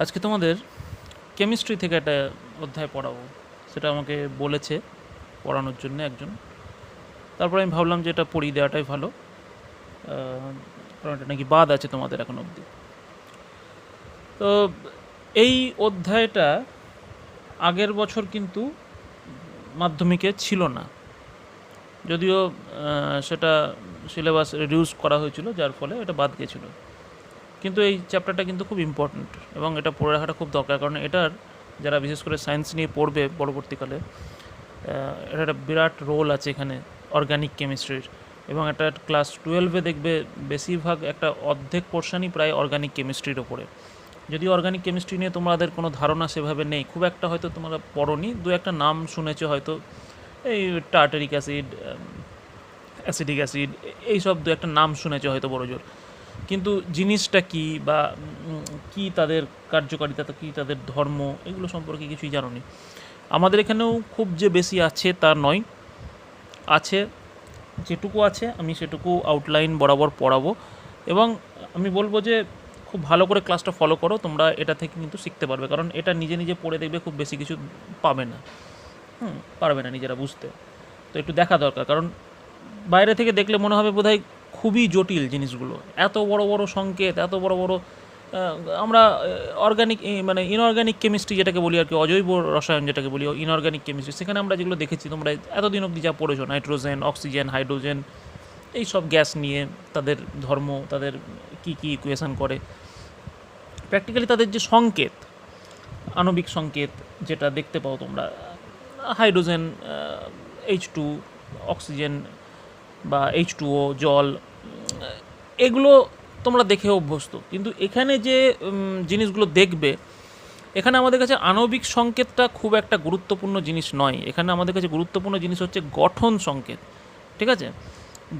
আজকে তোমাদের কেমিস্ট্রি থেকে একটা অধ্যায় পড়াবো, সেটা আমাকে বলেছে পড়ানোর জন্য একজন। তারপরে আমি ভাবলাম যে এটা পড়িয়ে দেওয়াটাই ভালো, কারণ এটা নাকি বাদ আছে তোমাদের এখন অবধি। তো এই অধ্যায়টা আগের বছর কিন্তু মাধ্যমিকে ছিল না, যদিও সেটা সিলেবাস রিডিউস করা হয়েছিল, যার ফলে এটা বাদ গেছিলো। কিন্তু এই চ্যাপ্টারটা কিন্তু খুব ইম্পর্ট্যান্ট এবং এটা পড়ে রাখাটা খুব দরকার, কারণ এটার যারা বিশেষ করে সায়েন্স নিয়ে পড়বে পরবর্তীকালে, এটা একটা বিরাট রোল আছে এখানে অর্গানিক কেমিস্ট্রির। এবং একটা ক্লাস 12-এ দেখবে বেশিরভাগ একটা অর্ধেক পোর্শনই প্রায় অর্গানিক কেমিস্ট্রির ওপরে। যদিও অর্গানিক কেমিস্ট্রি নিয়ে তোমাদের কোনো ধারণা সেভাবে নেই, খুব একটা হয়তো তোমরা পড়োনি, দু একটা নাম শুনেছো হয়তো, এই টার্টারিক অ্যাসিড, অ্যাসিডিক অ্যাসিড, এইসব দু একটা নাম শুনেছো হয়তো বড়জোর। কিন্তু জিনিসটা কী বা কী তাদের কার্যকারিতা, কী তাদের ধর্ম, এগুলো সম্পর্কে কিছুই জানো নি। আমাদের এখানেও খুব যে বেশি আছে তা নয়, আছে যেটুকু আছে আমি সেটুকু আউটলাইন বরাবর পড়াবো। এবং আমি বলবো যে খুব ভালো করে ক্লাসটা ফলো করো, তোমরা এটা থেকে কিন্তু শিখতে পারবে, কারণ এটা নিজে নিজে পড়ে দেখবে খুব বেশি কিছু পাবে না, পারবে না নিজেরা বুঝতে। তো একটু দেখা দরকার, কারণ বাইরে থেকে দেখলে মনে হবে বোধহয় খুবই জটিল জিনিসগুলো, এত বড় বড় সংকেত, এত বড় বড় আমরা অর্গানিক মানে ইনঅর্গানিক কেমিস্ট্রি যেটাকে বলি আর কি, অজৈব রসায়ন যেটাকে বলি ইনঅর্গানিক কেমিস্ট্রি, সেখানে আমরা যেগুলো দেখেছি তোমরা এতদিন অবধি যা পড়েছো, নাইট্রোজেন, অক্সিজেন, হাইড্রোজেন, এই সব গ্যাস নিয়ে তাদের ধর্ম, তাদের কি কি ইকুয়েশান করে, প্র্যাকটিক্যালি তাদের যে সংকেত, আণবিক সংকেত যেটা দেখতে পাও তোমরা, হাইড্রোজেন, H2, অক্সিজেন বা H2O, জল, এগুলো তোমরা দেখে অভ্যস্ত। কিন্তু এখানে যে জিনিসগুলো দেখবে, এখানে আমাদের কাছে আণবিক সংকেতটা খুব একটা গুরুত্বপূর্ণ জিনিস নয়। এখানে আমাদের কাছে গুরুত্বপূর্ণ জিনিস হচ্ছে গঠন সংকেত, ঠিক আছে?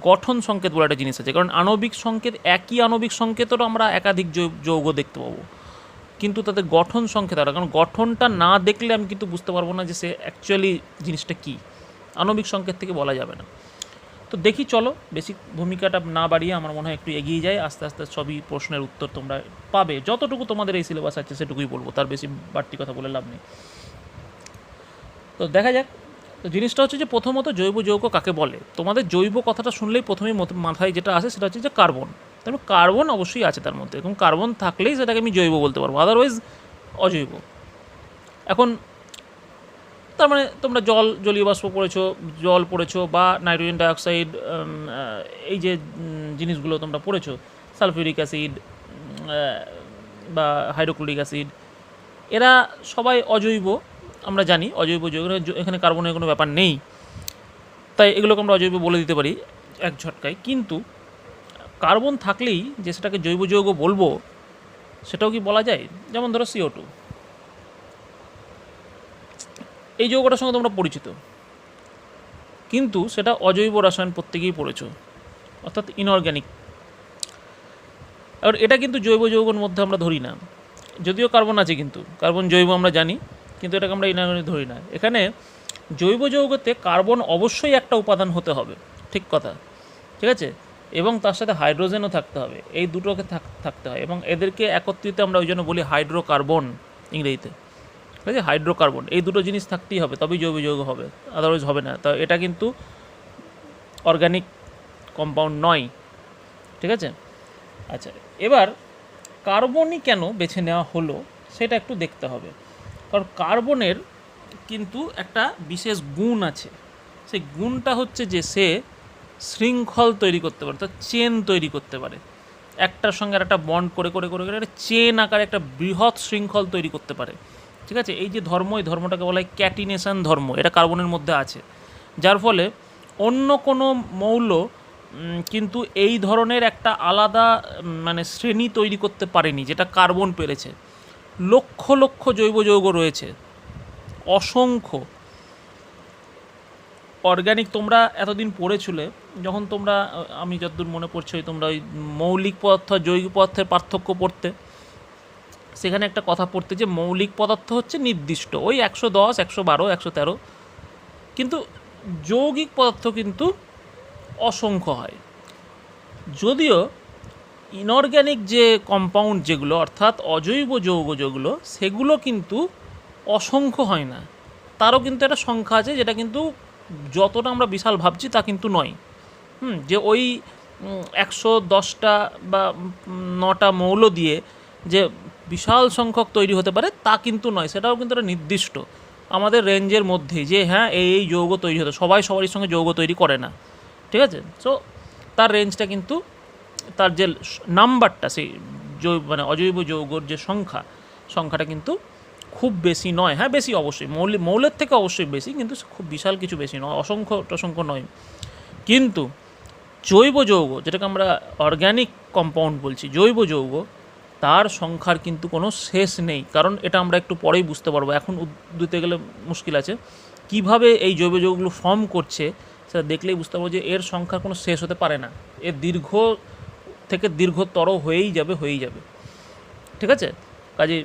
গঠন সংকেত বলে একটা জিনিস আছে, কারণ আণবিক সংকেত, একই আণবিক সংকেতেরও আমরা একাধিক যৌগ দেখতে পাবো, কিন্তু তাদের গঠন সংকেত আলাদা, কারণ গঠনটা না দেখলে আমি কিন্তু বুঝতে পারবো না যে সে অ্যাকচুয়ালি জিনিসটা কী, আণবিক সংকেত থেকে বলা যাবে না। তো দেখি, চলো বেশি ভূমিকাটা না বাড়িয়ে আমার মনে হয় একটু এগিয়ে যায়, আস্তে আস্তে সবই প্রশ্নের উত্তর তোমরা পাবে, যতটুকু তোমাদের এই সিলেবাস আছে সেটুকুই বলবো, তার বেশি বাড়তি কথা বলে লাভ নেই। তো দেখা যাক। তো জিনিসটা হচ্ছে যে প্রথমত জৈব যৌগ কাকে বলে, তোমাদের জৈব কথাটা শুনলেই প্রথমেই মাথায় যেটা আসে সেটা হচ্ছে যে কার্বন। তারপর কার্বন অবশ্যই আছে তার মধ্যে, এবং কার্বন থাকলেই সেটাকে আমি জৈব বলতে পারবো, আদারওয়াইজ অজৈব। এখন তার মানে তোমরা জলীয় বাষ্প পড়েছো, জল পড়েছো, বা নাইট্রোজেন ডাইঅক্সাইড, এই যে জিনিসগুলো তোমরা পড়েছো, সালফিউরিক অ্যাসিড বা হাইড্রোক্লোরিক অ্যাসিড, এরা সবাই অজৈব, আমরা জানি অজৈব যৌগ, এখানে কার্বনের কোনো ব্যাপার নেই, তাই এগুলোকে আমরা অজৈব বলে দিতে পারি এক ঝটকায়। কিন্তু কার্বন থাকলেই যে সেটাকে জৈব যৌগ বলবো, সেটাও কি বলা যায়? যেমন ধরো CO2, এই যৌগটার সঙ্গে তোমরা পরিচিত, কিন্তু সেটা অজৈব রসায়ন প্রত্যেকেই পড়েছো, অর্থাৎ ইনঅর্গ্যানিক। আর এটা কিন্তু জৈব যৌগের মধ্যে আমরা ধরি না, যদিও কার্বন আছে, কিন্তু কার্বন জৈব আমরা জানি, কিন্তু এটাকে আমরা ইনঅর্গ্যানিক ধরি না। এখানে জৈব যৌগতে কার্বন অবশ্যই একটা উপাদান হতে হবে, ঠিক কথা, ঠিক আছে, এবং তার সাথে হাইড্রোজেনও থাকতে হবে, এই দুটোকে থাকতে হয়, এবং এদেরকে একত্রিত আমরা ওই জন্য বলি হাইড্রোকার্বন ইংরেজিতে, ঠিক আছে, হাইড্রোকার্বন, এই দুটো জিনিস থাকতেই হবে, তবেই জৈব যৌগ হবে, আদারওয়াইজ হবে না। তো এটা কিন্তু অর্গানিক কম্পাউন্ড নয়, ঠিক আছে। আচ্ছা, এবার কার্বনই কেন বেছে নেওয়া হলো সেটা একটু দেখতে হবে, কারণ কার্বনের কিন্তু একটা বিশেষ গুণ আছে, সেই গুণটা হচ্ছে যে সে শৃঙ্খল তৈরি করতে পারে, তার চেন তৈরি করতে পারে, একটার সঙ্গে আর একটা বন্ড করে করে করে করে একটা চেন আকারে একটা বৃহৎ শৃঙ্খল তৈরি করতে পারে, ঠিক আছে। এই যে ধর্ম, এই ধর্মটাকে বলা হয় ক্যাটিনেশন ধর্ম, এটা কার্বনের মধ্যে আছে, যার ফলে অন্য কোনো মৌল কিন্তু এই ধরনের একটা আলাদা মানে শ্রেণী তৈরি করতে পারেনি, যেটা কার্বন পেরেছে। লক্ষ লক্ষ জৈব যৌগ রয়েছে, অসংখ্য। অর্গ্যানিক তোমরা এতদিন পড়েছিলে, যখন তোমরা, আমি যতদূর মনে পড়ছে, তোমরা ওই মৌলিক পদার্থ আর যৌগিক পদার্থের পার্থক্য পড়তে, সেখানে একটা কথা পড়তে যে মৌলিক পদার্থ হচ্ছে নির্দিষ্ট, ওই 110, 112, 113, কিন্তু যৌগিক পদার্থ কিন্তু অসংখ্য হয়। যদিও ইনঅর্গ্যানিক যে কম্পাউন্ড যেগুলো অর্থাৎ অজৈব যৌগ যেগুলো সেগুলো কিন্তু অসংখ্য হয় না, তারও কিন্তু একটা সংখ্যা আছে, যেটা কিন্তু যতটা আমরা বিশাল ভাবছি তা কিন্তু নয়। যে ওই 110টা বা 9টা মৌল দিয়ে যে বিশাল সংখ্যক তৈরি হতে পারে তা কিন্তু নয়, সেটাও কিন্তু একটা নির্দিষ্ট আমাদের রেঞ্জের মধ্যেই, যে হ্যাঁ এই যৌগ তৈরি হতে, সবাই সবারই সঙ্গে যৌগ তৈরি করে না, ঠিক আছে। সো তার রেঞ্জটা কিন্তু, তার যে নাম্বারটা সেই মানে অজৈব যৌগর যে সংখ্যাটা কিন্তু খুব বেশি নয়। হ্যাঁ বেশি অবশ্যই, মৌলের থেকে অবশ্যই বেশি, কিন্তু খুব বিশাল কিছু বেশি নয়, অসংখ্য নয়। কিন্তু জৈব যৌগ, যেটাকে আমরা অর্গ্যানিক কম্পাউন্ড বলছি, জৈব যৌগ, তার সংখ্যার কিন্তু কোনো শেষ নেই। কারণ এটা আমরা একটু পরেই বুঝতে পারবো, এখন দিতে গেলে মুশকিল আছে। কিভাবে এই জৈব যৌগগুলো ফর্ম করছে সেটা দেখলেই বুঝতে পারবো যে এর সংখ্যার কোনো শেষ হতে পারে না, এর দীর্ঘ থেকে দীর্ঘতর হয়েই যাবে, ঠিক আছে। কাজে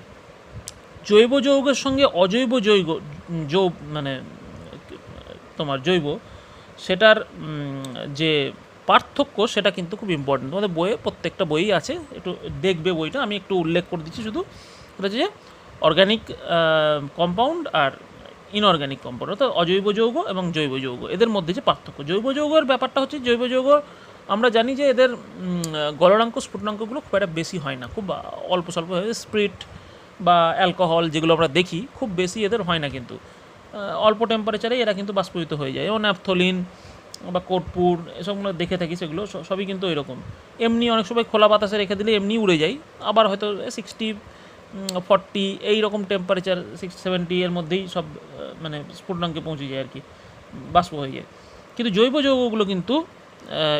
জৈব যৌগের সঙ্গে অজৈব মানে তোমার জৈব, সেটার যে পার্থক্য সেটা কিন্তু খুব ইম্পর্টেন্ট। তোমাদের বইয়ে প্রত্যেকটা বইই আছে, একটু দেখবে বইটা, আমি একটু উল্লেখ করে দিচ্ছি শুধু। সেটা হচ্ছে যে অর্গ্যানিক কম্পাউন্ড আর ইনঅর্গ্যানিক কম্পাউন্ড, অর্থাৎ অজৈব যৌগ এবং জৈব যৌগ, এদের মধ্যে যে পার্থক্য। জৈব যৌগের ব্যাপারটা হচ্ছে, জৈব যৌগ আমরা জানি যে এদের গলনাঙ্ক স্ফুটনাঙ্কগুলো খুব একটা বেশি হয় না, খুব অল্প স্বল্প হয়। স্পিরিট বা অ্যালকোহল যেগুলো আমরা দেখি খুব বেশি এদের হয় না, কিন্তু অল্প টেম্পারেচারে এরা কিন্তু বাষ্পীভূত হয়ে যায়। এবং ন্যাপথলিন বা কর্পূর এসবগুলো দেখে থাকি, সেগুলো সবই কিন্তু এরকম। এমনি অনেক সময় খোলা বাতাসে রেখে দিলে এমনি উড়ে যায়, আবার হয়তো 60, 40 এই রকম টেম্পারেচার, 60-70 এর মধ্যেই সব মানে স্ফুটনাঙ্কে পৌঁছে যায় আর কি, বাষ্প হয়ে যায়। কিন্তু জৈব যৌগগুলো কিন্তু,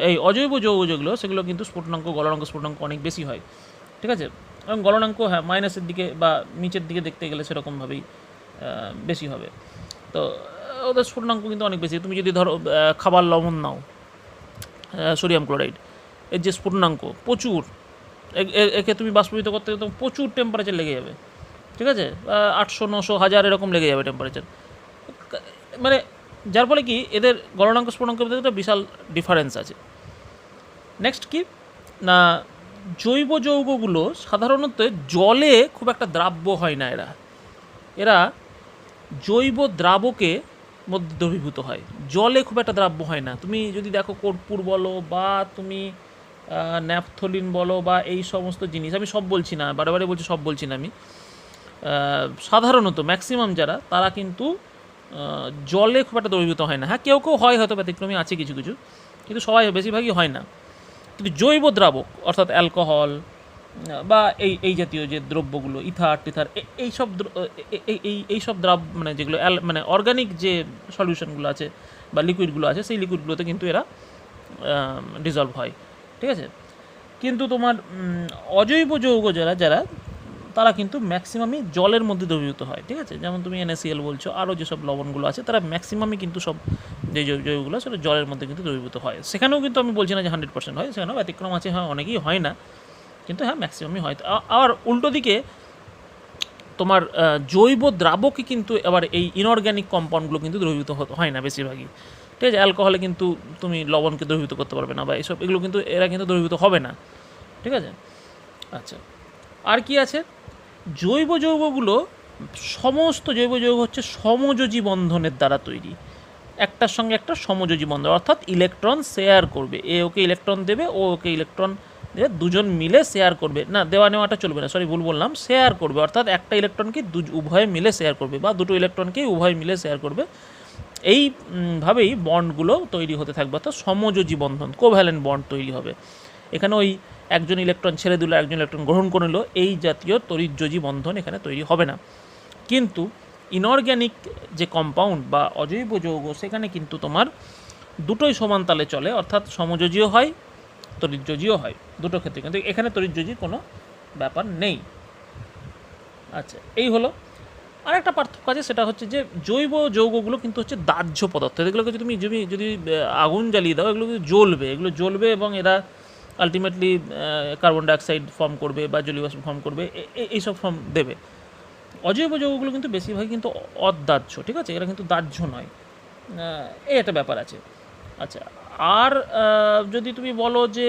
এই অজৈব যৌগ যেগুলো সেগুলো কিন্তু গলনাঙ্ক স্ফুটনাঙ্ক অনেক বেশি হয়, ঠিক আছে। এবং গলনাঙ্ক হ্যাঁ মাইনাসের দিকে বা নিচের দিকে দেখতে গেলে সেরকমভাবেই বেশি হবে। তো ওদের স্ফুটনাঙ্ক কিন্তু অনেক বেশি। তুমি যদি ধরো খাবার লবণ নাও, সোডিয়াম ক্লোরাইড, এর যে স্ফুটনাঙ্ক প্রচুর, একে তুমি বাষ্পীভূত করতে গেলে প্রচুর টেম্পারেচার লেগে যাবে, ঠিক আছে। 800, 900, 1000 এরকম লেগে যাবে টেম্পারেচার, মানে যার ফলে কি এদের গলনাঙ্ক স্ফুটনাঙ্কের মধ্যে একটা বিশাল ডিফারেন্স আছে। নেক্সট কি না, জৈব যৌগগুলো সাধারণত জলে খুব একটা দ্রাব্য হয় না, এরা জৈব দ্রাবকে মধ্যে দ্রবীভূত হয়, জলে খুব একটা দ্রাব্য হয় না। তুমি যদি দেখো কর্পূর বলো বা তুমি ন্যাপথলিন বলো বা এই সমস্ত জিনিস, আমি সব বলছি না, বারে বলছি সব বলছি না আমি, সাধারণত ম্যাক্সিমাম যারা, তারা কিন্তু জলে খুব একটা দ্রবীভূত হয় না। হ্যাঁ কেউ হয়, হয়তো ব্যতিক্রমী আছে কিছু, কিন্তু সবাই বেশিরভাগই হয় না। কিন্তু জৈব দ্রাবক অর্থাৎ অ্যালকোহল বা এই জাতীয় যে দ্রব্যগুলো, ইথার টিথার, এইসব মানে যেগুলো মানে অর্গানিক যে সলিউশনগুলো আছে বা লিকুইডগুলো আছে, সেই লিকুইডগুলোতে কিন্তু এরা ডিজলভ হয়, ঠিক আছে। কিন্তু তোমার অজৈব যৌগ যারা তারা কিন্তু ম্যাক্সিমামই জলের মধ্যে দ্রবীভূত হয়, ঠিক আছে। যেমন তুমি NaCl বলছো, আরও যেসব লবণগুলো আছে তারা ম্যাক্সিমামই কিন্তু সব যে জৈবগুলো সেটা জলের মধ্যে কিন্তু দ্রবীভূত হয়। সেখানেও কিন্তু আমি বলছি না যে 100% হয়, সেখানেও ব্যতিক্রম আছে, হ্যাঁ অনেকেই হয় না, কিন্তু হ্যাঁ ম্যাক্সিমামই হয়। আর উল্টো দিকে তোমার জৈব দ্রাবকে কিন্তু এবার এই ইনঅর্গ্যানিক কম্পাউন্ডগুলো কিন্তু দ্রবীভূত হয় না বেশিরভাগই, ঠিক আছে। অ্যালকোহলে কিন্তু তুমি লবণকে দ্রবীভূত করতে পারবে না, বা এগুলো কিন্তু এরা কিন্তু দ্রবীভূত হবে না, ঠিক আছে। আচ্ছা, আর কি আছে, জৈব যৌগগুলো, সমস্ত জৈব যৌগ হচ্ছে সমযোজী বন্ধনের দ্বারা তৈরি, একটার সঙ্গে একটা সমযোজী বন্ধন, অর্থাৎ ইলেকট্রন শেয়ার করবে, ওকে ইলেকট্রন দেবে, ওকে ইলেকট্রন দেবে, দুজন মিলে শেয়ার করবে, না দেওয়া নেওয়াটা চলবে না, ভুল বললাম, শেয়ার করবে, অর্থাৎ একটা ইলেকট্রনকে উভয়ে মিলে শেয়ার করবে, বা দুটো ইলেকট্রনকেই উভয় মিলে শেয়ার করবে। এইভাবেই বন্ডগুলো তৈরি হতে থাকবে, অর্থাৎ সমযোজী বন্ধন, কোভ্যালেন্ট বন্ড তৈরি হবে। এখানে ওই একজন ইলেকট্রন ছেড়ে দিল, একজন ইলেকট্রন গ্রহণ করে নিল, এই জাতীয় তড়িৎযোজী বন্ধন এখানে তৈরি হবে না। কিন্তু ইনঅর্গ্যানিক যে কম্পাউন্ড বা অজৈব যৌগ, সেখানে কিন্তু তোমার দুটোই সমান তালে চলে, অর্থাৎ সমযোজীও হয়, তড়িৎযোজীও হয়, দুটো ক্ষেত্রে, কিন্তু এখানে তড়িৎযোজীর কোনো ব্যাপার নেই। আচ্ছা, এই হলো। আরেকটা পার্থক্য আছে, সেটা হচ্ছে যে জৈব যৌগগুলো কিন্তু হচ্ছে দাহ্য পদার্থ, এগুলোকে যদি আগুন জ্বালিয়ে দাও এগুলো কিন্তু জ্বলবে এবং এরা আলটিমেটলি কার্বন ডাইঅক্সাইড ফর্ম করবে বা জলীয় বাষ্প ফর্ম করবে, এইসব ফর্ম দেবে। অজৈব যৌগগুলো কিন্তু বেশিরভাগই কিন্তু অদাহ্য, ঠিক আছে, এরা কিন্তু দাহ্য নয়, এই একটা ব্যাপার আছে। আচ্ছা, আর যদি তুমি বলো যে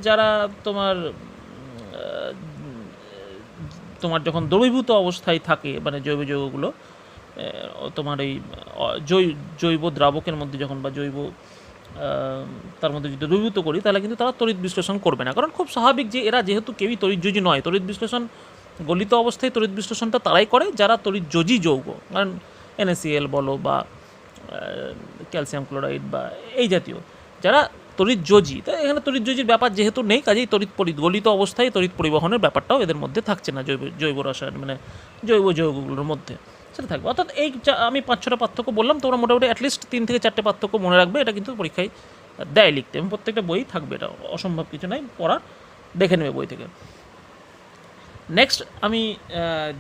যারা তোমার তোমার যখন দ্রবীভূত অবস্থায় থাকে মানে জৈব যৌগগুলো তোমার এই জৈব দ্রাবকের মধ্যে যখন বা জৈব তার মধ্যে যদি দ্রবীভূত করি তাহলে কিন্তু তারা তড়িৎ বিশ্লেষণ করবে না, কারণ খুব স্বাভাবিক যে এরা যেহেতু কেউই তড়িৎযোজী নয়। তড়িৎ বিশ্লেষণ গলিত অবস্থায় তড়িৎ বিশ্লেষণটা তারাই করে যারা তড়িৎযোজী যৌগ, কারণ NaCl বলো বা ক্যালসিয়াম ক্লোরাইড বা এই জাতীয় যারা তড়িৎযোজী। তাই এখানে তড়িৎযোজীর ব্যাপার যেহেতু নেই, কাজেই গলিত অবস্থায় তড়িৎ পরিবহনের ব্যাপারটাও এদের মধ্যে থাকছে না জৈব রসায়ন মানে জৈব যৌগগুলোর মধ্যে সেটা থাকবে। অর্থাৎ এই আমি 5-6টা পার্থক্য বললাম, তোমরা মোটামুটি অ্যাটলিস্ট 3 থেকে 4টে পার্থক্য মনে রাখবে। এটা কিন্তু পরীক্ষায় দেয় লিখতে এবং প্রত্যেকটা বই থাকবে, এটা অসম্ভব কিছু নয়, পড়ার দেখে নেবে বই থেকে। নেক্সট আমি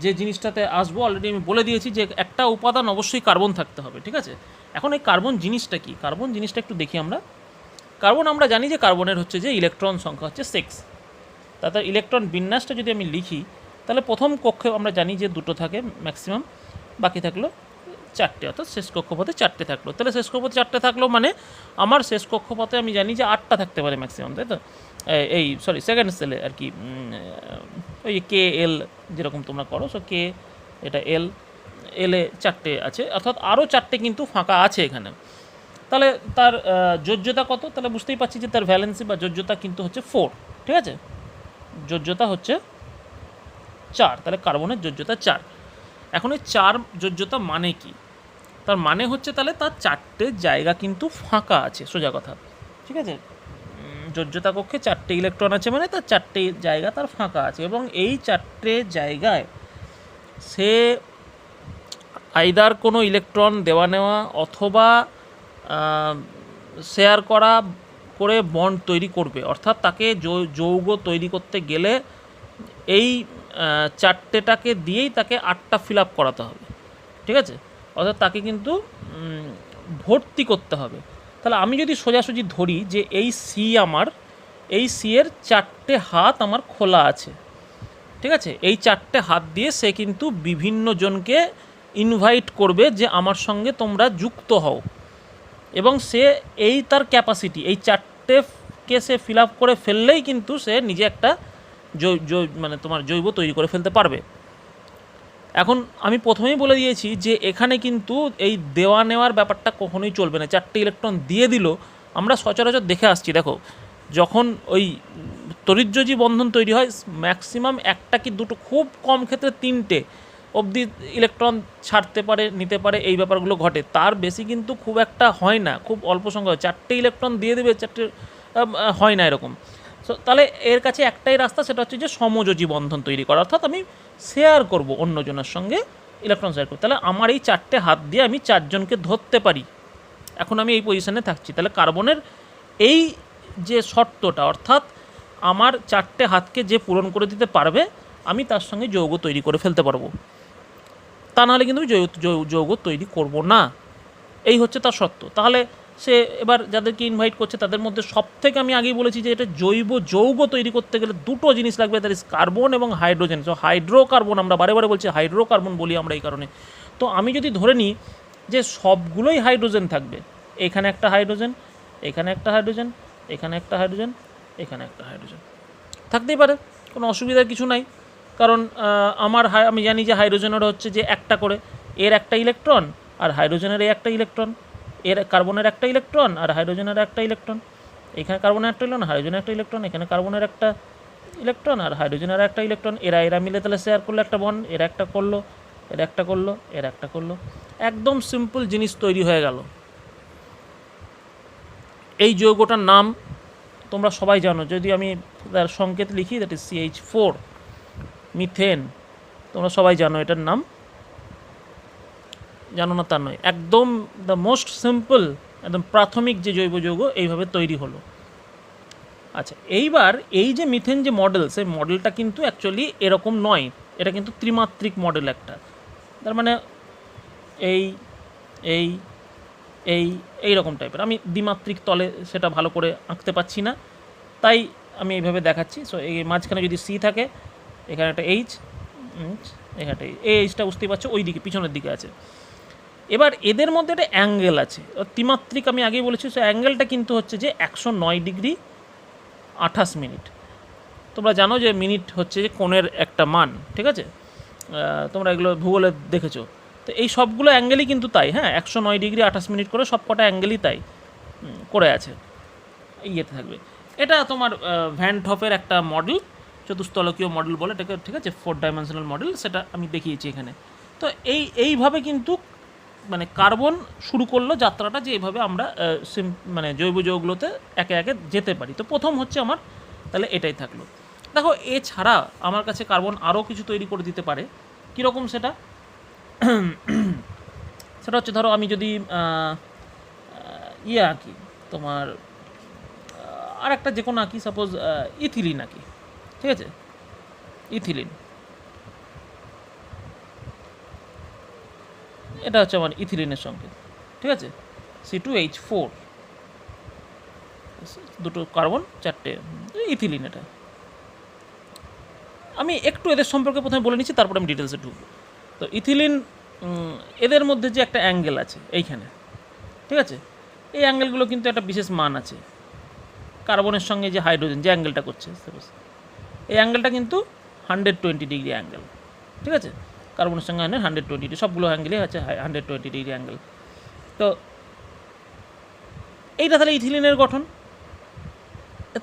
যে জিনিসটাতে আসবো অলরেডি আমি বলে দিয়েছি যে একটা উপাদান অবশ্যই কার্বন থাকতে হবে, ঠিক আছে। এখন এই কার্বন জিনিসটা কি, কার্বন জিনিসটা একটু দেখি আমরা। কার্বন আমরা জানি যে কার্বনের হচ্ছে যে ইলেকট্রন সংখ্যা হচ্ছে 6, তাতে ইলেকট্রন বিন্যাসটা যদি আমি লিখি তাহলে প্রথম কক্ষে আমরা জানি যে 2টো থাকে ম্যাক্সিমাম, বাকি থাকলো 4টে, অর্থাৎ শেষ কক্ষপথে 4টে থাকলো। তাহলে শেষ কক্ষপথে 4টে থাকলো মানে আমার শেষ কক্ষপথে আমি জানি যে 8টা থাকতে পারে ম্যাক্সিমাম, তাই তো। এই সরি সেকেন্ড সেলে আর কি ওই KL যেরকম তোমরা করো, সো K এটা L-এ 4টে আছে, অর্থাৎ আরও 4টে কিন্তু ফাঁকা আছে এখানে। তাহলে তার যোজ্যতা কত, তাহলে বুঝতেই পারছি যে তার ভ্যালেন্সি বা যোজ্যতা কিন্তু হচ্ছে 4, ঠিক আছে। যোজ্যতা হচ্ছে 4, তাহলে কার্বনের যোজ্যতা 4। এখন এই 4 যোজ্যতা মানে কি, তার মানে হচ্ছে তাহলে তার 4টে জায়গা কিন্তু ফাঁকা আছে, সোজা কথা, ঠিক আছে। যোজ্যতা কক্ষে 4টে ইলেকট্রন আছে মানে তার 4টে জায়গা তার ফাঁকা আছে, এবং এই 4টে জায়গায় সে আইদার কোনো ইলেকট্রন দেওয়া নেওয়া অথবা শেয়ার করে বন্ড তৈরি করবে। অর্থাৎ তাকে যৌগ তৈরি করতে গেলে এই 4টেটাকে দিয়েই তাকে 8টা ফিল আপ করাতে হবে, ঠিক আছে। অর্থাৎ তাকে কিন্তু ভর্তি করতে হবে। তাহলে আমি যদি সোজাসুজি ধরি যে এই C এর 4টে হাত আমার খোলা আছে, ঠিক আছে। এই 4টে হাত দিয়ে সে কিন্তু বিভিন্ন জনকে ইনভাইট করবে যে আমার সঙ্গে তোমরা যুক্ত হও, এবং সে এই তার ক্যাপাসিটি এই 4টেকে সে ফিল আপ করে ফেললেই কিন্তু সে নিজে একটা মানে তোমার জৈব তৈরি করে ফেলতে পারবে। এখন আমি প্রথমেই বলে দিয়েছি যে এখানে কিন্তু এই দেওয়া নেওয়ার ব্যাপারটা কখনোই চলবে না। 4টে ইলেকট্রন দিয়ে দিল, আমরা সচরাচর দেখে আসছি, দেখো যখন ওই তড়িৎযোজী বন্ধন তৈরি হয় ম্যাক্সিমাম 1টা কি 2টো, খুব কম ক্ষেত্রে 3টে অবধি ইলেকট্রন ছাড়তে পারে নিতে পারে, এই ব্যাপারগুলো ঘটে। তার বেশি কিন্তু খুব একটা হয় না, খুব অল্প সংখ্যা। 4টে ইলেকট্রন দিয়ে দেবে, 4টে হয় না এরকম। সো তাহলে এর কাছে একটাই রাস্তা, সেটা হচ্ছে যে সমযোজী বন্ধন তৈরি করা, অর্থাৎ আমি শেয়ার করব অন্যজনের সঙ্গে ইলেকট্রন শেয়ার করব। তাহলে আমার এই 4টে হাত দিয়ে আমি 4জনকে ধরতে পারি। এখন আমি এই পজিশনে থাকছি, তাহলে কার্বনের এই যে শর্তটা, অর্থাৎ আমার 4টে হাতকে যে পূরণ করে দিতে পারবে আমি তার সঙ্গে যৌগ তৈরি করে ফেলতে পারবো, তা নাহলে কিন্তু আমি যৌগ তৈরি করব না। এই হচ্ছে তার শর্ত। তাহলে সে এবার যাদেরকে ইনভাইট করছে তাদের মধ্যে সবথেকে আমি আগেই বলেছি যে এটা জৈব যৌগ তৈরি করতে গেলে 2টো জিনিস লাগবে, দ্যাট ইজ কার্বন এবং হাইড্রোজেন। সো হাইড্রোকার্বন, আমরা বারে বারে বলছি হাইড্রোকার্বন বলি আমরা এই কারণে। তো আমি যদি ধরে নিই যে সবগুলোই হাইড্রোজেন থাকবে, এখানে একটা হাইড্রোজেন, এখানে একটা হাইড্রোজেন, এখানে একটা হাইড্রোজেন, এখানে একটা হাইড্রোজেন, থাকতেই পারে, কোনো অসুবিধার কিছু নাই। কারণ আমি জানি যে হাইড্রোজেনের হচ্ছে যে একটা করে, এর একটা ইলেকট্রন আর হাইড্রোজেনের একটা ইলেকট্রন, এর কার্বনের একটা ইলেকট্রন আর হাইড্রোজেনের একটা ইলেকট্রন, এখানে কার্বনের একটা ইলেকট্রন, হাইড্রোজেনের একটা ইলেকট্রন, এখানে কার্বনের একটা ইলেকট্রন আর হাইড্রোজেনের একটা ইলেকট্রন। এরা মিলে তাহলে শেয়ার করলো একটা বন্ড, এরা একটা করলো, এরা একটা করলো, এরা একটা করলো, একদম সিম্পল জিনিস তৈরি হয়ে গেল। এই যৌগটার নাম তোমরা সবাই জানো, যদি আমি তার সংকেত লিখি, দ্যাট ইজ CH4, মিথেন। তোমরা সবাই জানো এটার নাম, জানো না তা নয়, একদম দ্য মোস্ট সিম্পল, একদম প্রাথমিক যে জৈব যৌগ এইভাবে তৈরি হলো। আচ্ছা, এইবার এই যে মিথেন যে মডেল, সেই মডেলটা কিন্তু অ্যাকচুয়ালি এরকম নয়, এটা কিন্তু ত্রিমাত্রিক মডেল একটা। তার মানে এই এই এই এই রকম টাইপের, আমি দ্বিমাত্রিক তলে সেটা ভালো করে আঁকতে পাচ্ছি না, তাই আমি এইভাবে দেখাচ্ছি। সো এই মাঝখানে যদি সি থাকে, এখানে একটা এইচ, এখানে এই এইচটা বুঝতেই পারছো ওই দিকে পিছনের দিকে আছে। এবার এদের মধ্যে একটা অ্যাঙ্গেল আছে, ত্রিমাত্রিক আমি আগেই বলেছি। সো অ্যাঙ্গেলটা কিন্তু হচ্ছে যে 109 ডিগ্রি 28 মিনিট। তো তোমরা জানো যে মিনিট হচ্ছে যে কোণের একটা মান, ঠিক আছে, তোমরা এগুলো ভূগোলে দেখেছো। তো এই সবগুলো অ্যাঙ্গেলই কিন্তু তাই, হ্যাঁ, 109 ডিগ্রি 28 মিনিট করে সব কটা অ্যাঙ্গেলই তাই করে আছে, ইয়েতে থাকবে। এটা তোমার ভ্যান টপের একটা মডেল, চতুস্তলকীয় মডেল বলে এটাকে, ঠিক আছে, 4 ডাইমেনশনাল মডেল, সেটা আমি দেখিয়েছি এখানে। তো এইভাবে কিন্তু মানে কার্বন শুরু করলো যাত্রাটা, যে এইভাবে আমরা মানে জৈব যৌগগুলোতে একে একে যেতে পারি। তো প্রথম হচ্ছে আমার তাহলে এটাই থাকলো। দেখো এছাড়া আমার কাছে কার্বন আরও কিছু তৈরি করে দিতে পারে। কীরকম সেটা? সেটা হচ্ছে ধরো আমি যদি ইয়ে আঁকি, তোমার আর একটা যে কোনো আঁকি, সাপোজ ইথিলিন আঁকি, ঠিক আছে, ইথিলিন, এটা হচ্ছে আমার ইথিলিনের সংকেত, ঠিক আছে, C2H4, দুটো কার্বন, চারটে ইথিলিন। এটা আমি একটু এদের সম্পর্কে প্রথমে বলে নিচ্ছি, তারপরে আমি ডিটেলসে ঢুকবো। তো ইথিলিন, এদের মধ্যে যে একটা অ্যাঙ্গেল আছে এইখানে, ঠিক আছে, এই অ্যাঙ্গেলগুলো কিন্তু একটা বিশেষ মান আছে। কার্বনের সঙ্গে যে হাইড্রোজেন যে অ্যাঙ্গেলটা করছে, এই অ্যাঙ্গেলটা কিন্তু 120 ডিগ্রি অ্যাঙ্গেল, ঠিক আছে, কার্বনের সঙ্গে 120 ডিগ্রি, সবগুলো অ্যাঙ্গেলই আছে 120 ডিগ্রি অ্যাঙ্গেল। তো এইটা তাহলে ইথিলিনের গঠন।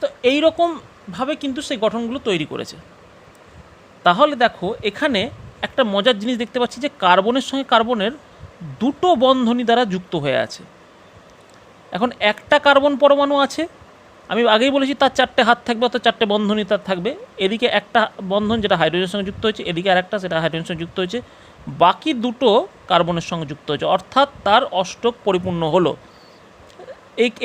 তো এইরকমভাবে কিন্তু সেই গঠনগুলো তৈরি করেছে। তাহলে দেখো এখানে একটা মজার জিনিস দেখতে পাচ্ছি, যে কার্বনের সঙ্গে কার্বনের দুটো বন্ধনী দ্বারা যুক্ত হয়ে আছে। এখন একটা কার্বন পরমাণু আছে, আমি আগেই বলেছি তার চারটে হাত থাকবে, অর্থাৎ চারটে বন্ধনী তার থাকবে। এদিকে একটা বন্ধন যেটা হাইড্রোজেনের সঙ্গে যুক্ত হয়েছে, এদিকে আর একটা সেটা হাইড্রোজেনের সঙ্গে যুক্ত হয়েছে, বাকি দুটো কার্বনের সঙ্গে যুক্ত হয়েছে, অর্থাৎ তার অষ্টক পরিপূর্ণ হলো।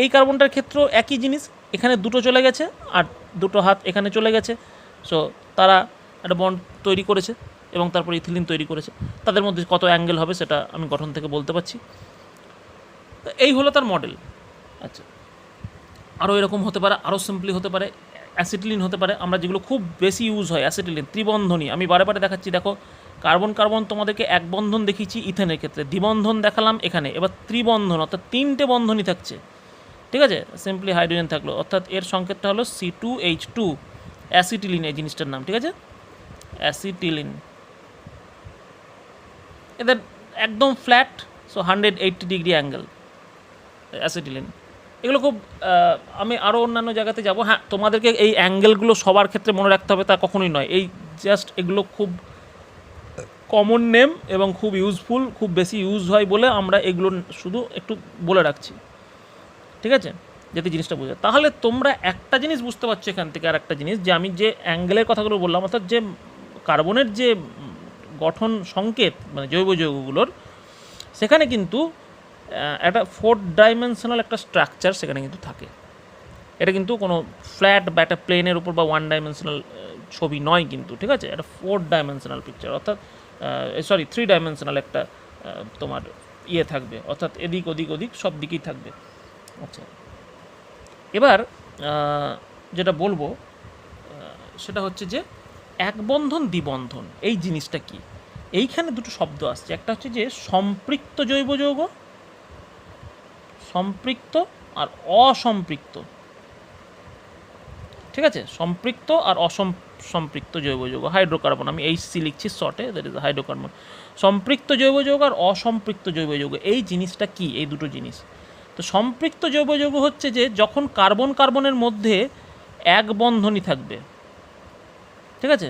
এই কার্বনটার ক্ষেত্রেও একই জিনিস, এখানে দুটো চলে গেছে আর দুটো হাত এখানে চলে গেছে, সো তারা একটা বন্ড তৈরি করেছে এবং তারপর ইথিলিন তৈরি করেছে। তাদের মধ্যে কত অ্যাঙ্গেল হবে সেটা আমি গঠন থেকে বলতে পারছি। তো এই হলো তার মডেল। আচ্ছা, আরও এরকম হতে পারে, আরও সিম্পলি হতে পারে, অ্যাসিটিলিন হতে পারে। আমরা যেগুলো খুব বেশি ইউজ হয় অ্যাসিটিলিন, ত্রিবন্ধনী, আমি বারে বারে দেখাচ্ছি। দেখো কার্বন কার্বন তোমাদেরকে এক বন্ধন দেখিয়েছি ইথেনের ক্ষেত্রে, দ্বিবন্ধন দেখালাম এখানে, এবার ত্রিবন্ধন অর্থাৎ তিনটে বন্ধনই থাকছে, ঠিক আছে, সিম্পলি হাইড্রোজেন থাকলো, অর্থাৎ এর সংকেতটা হলো C2H2, অ্যাসিটিলিন এই জিনিসটার নাম, ঠিক আছে, অ্যাসিটিলিন। এদের একদম flat, so 180 degree angle acetylene. এগুলো খুব আমি আরও অন্যান্য জায়গাতে যাব। হ্যাঁ, তোমাদেরকে এই অ্যাঙ্গেলগুলো সবার ক্ষেত্রে মনে রাখতে হবে তা কখনোই নয়, এই জাস্ট এগুলো খুব কমন নেম এবং খুব ইউজফুল, খুব বেশি ইউজ হয় বলে আমরা এগুলো শুধু একটু বলে রাখছি, ঠিক আছে, যাতে জিনিসটা বোঝা। তাহলে তোমরা একটা জিনিস বুঝতে পারছো এখান থেকে, আর একটা জিনিস, যে আমি যে অ্যাঙ্গেলের কথাগুলো বললাম, অর্থাৎ যে কার্বনের যে গঠন সংকেত মানে জৈব যৌগগুলোর, সেখানে কিন্তু একটা 4 ডাইমেনশনাল একটা স্ট্রাকচার সেখানে কিন্তু থাকে। এটা কিন্তু কোনো ফ্ল্যাট বা একটা প্লেনের উপর বা 1 ডাইমেনশনাল ছবি নয় কিন্তু, ঠিক আছে, এটা 4 ডাইমেনশনাল পিকচার, অর্থাৎ 3 ডাইমেনশনাল একটা তোমার ইয়ে থাকবে, অর্থাৎ এদিক ওদিক ওদিক সব দিকেই থাকবে। আচ্ছা, এবার যেটা বলবো সেটা হচ্ছে যে এক বন্ধন দ্বিবন্ধন এই জিনিসটা কি। এইখানে দুটো শব্দ আসছে, একটা হচ্ছে যে সম্পৃক্ত জৈব যৌগ, সম্পৃক্ত আর অসম্পৃক্ত, ঠিক আছে, সম্পৃক্ত আর অসম্পৃক্ত জৈব যৌগ, হাইড্রোকার্বন, আমি HC লিখছি শর্টে, দ্যাট ইজ হাইড্রোকার্বন। সম্পৃক্ত জৈব যৌগ আর অসম্পৃক্ত জৈব যৌগ এই জিনিসটা কি, এই দুটো জিনিস। তো সম্পৃক্ত জৈব যৌগ হচ্ছে যে যখন কার্বন কার্বনের মধ্যে এক বন্ধনী থাকবে, ঠিক আছে,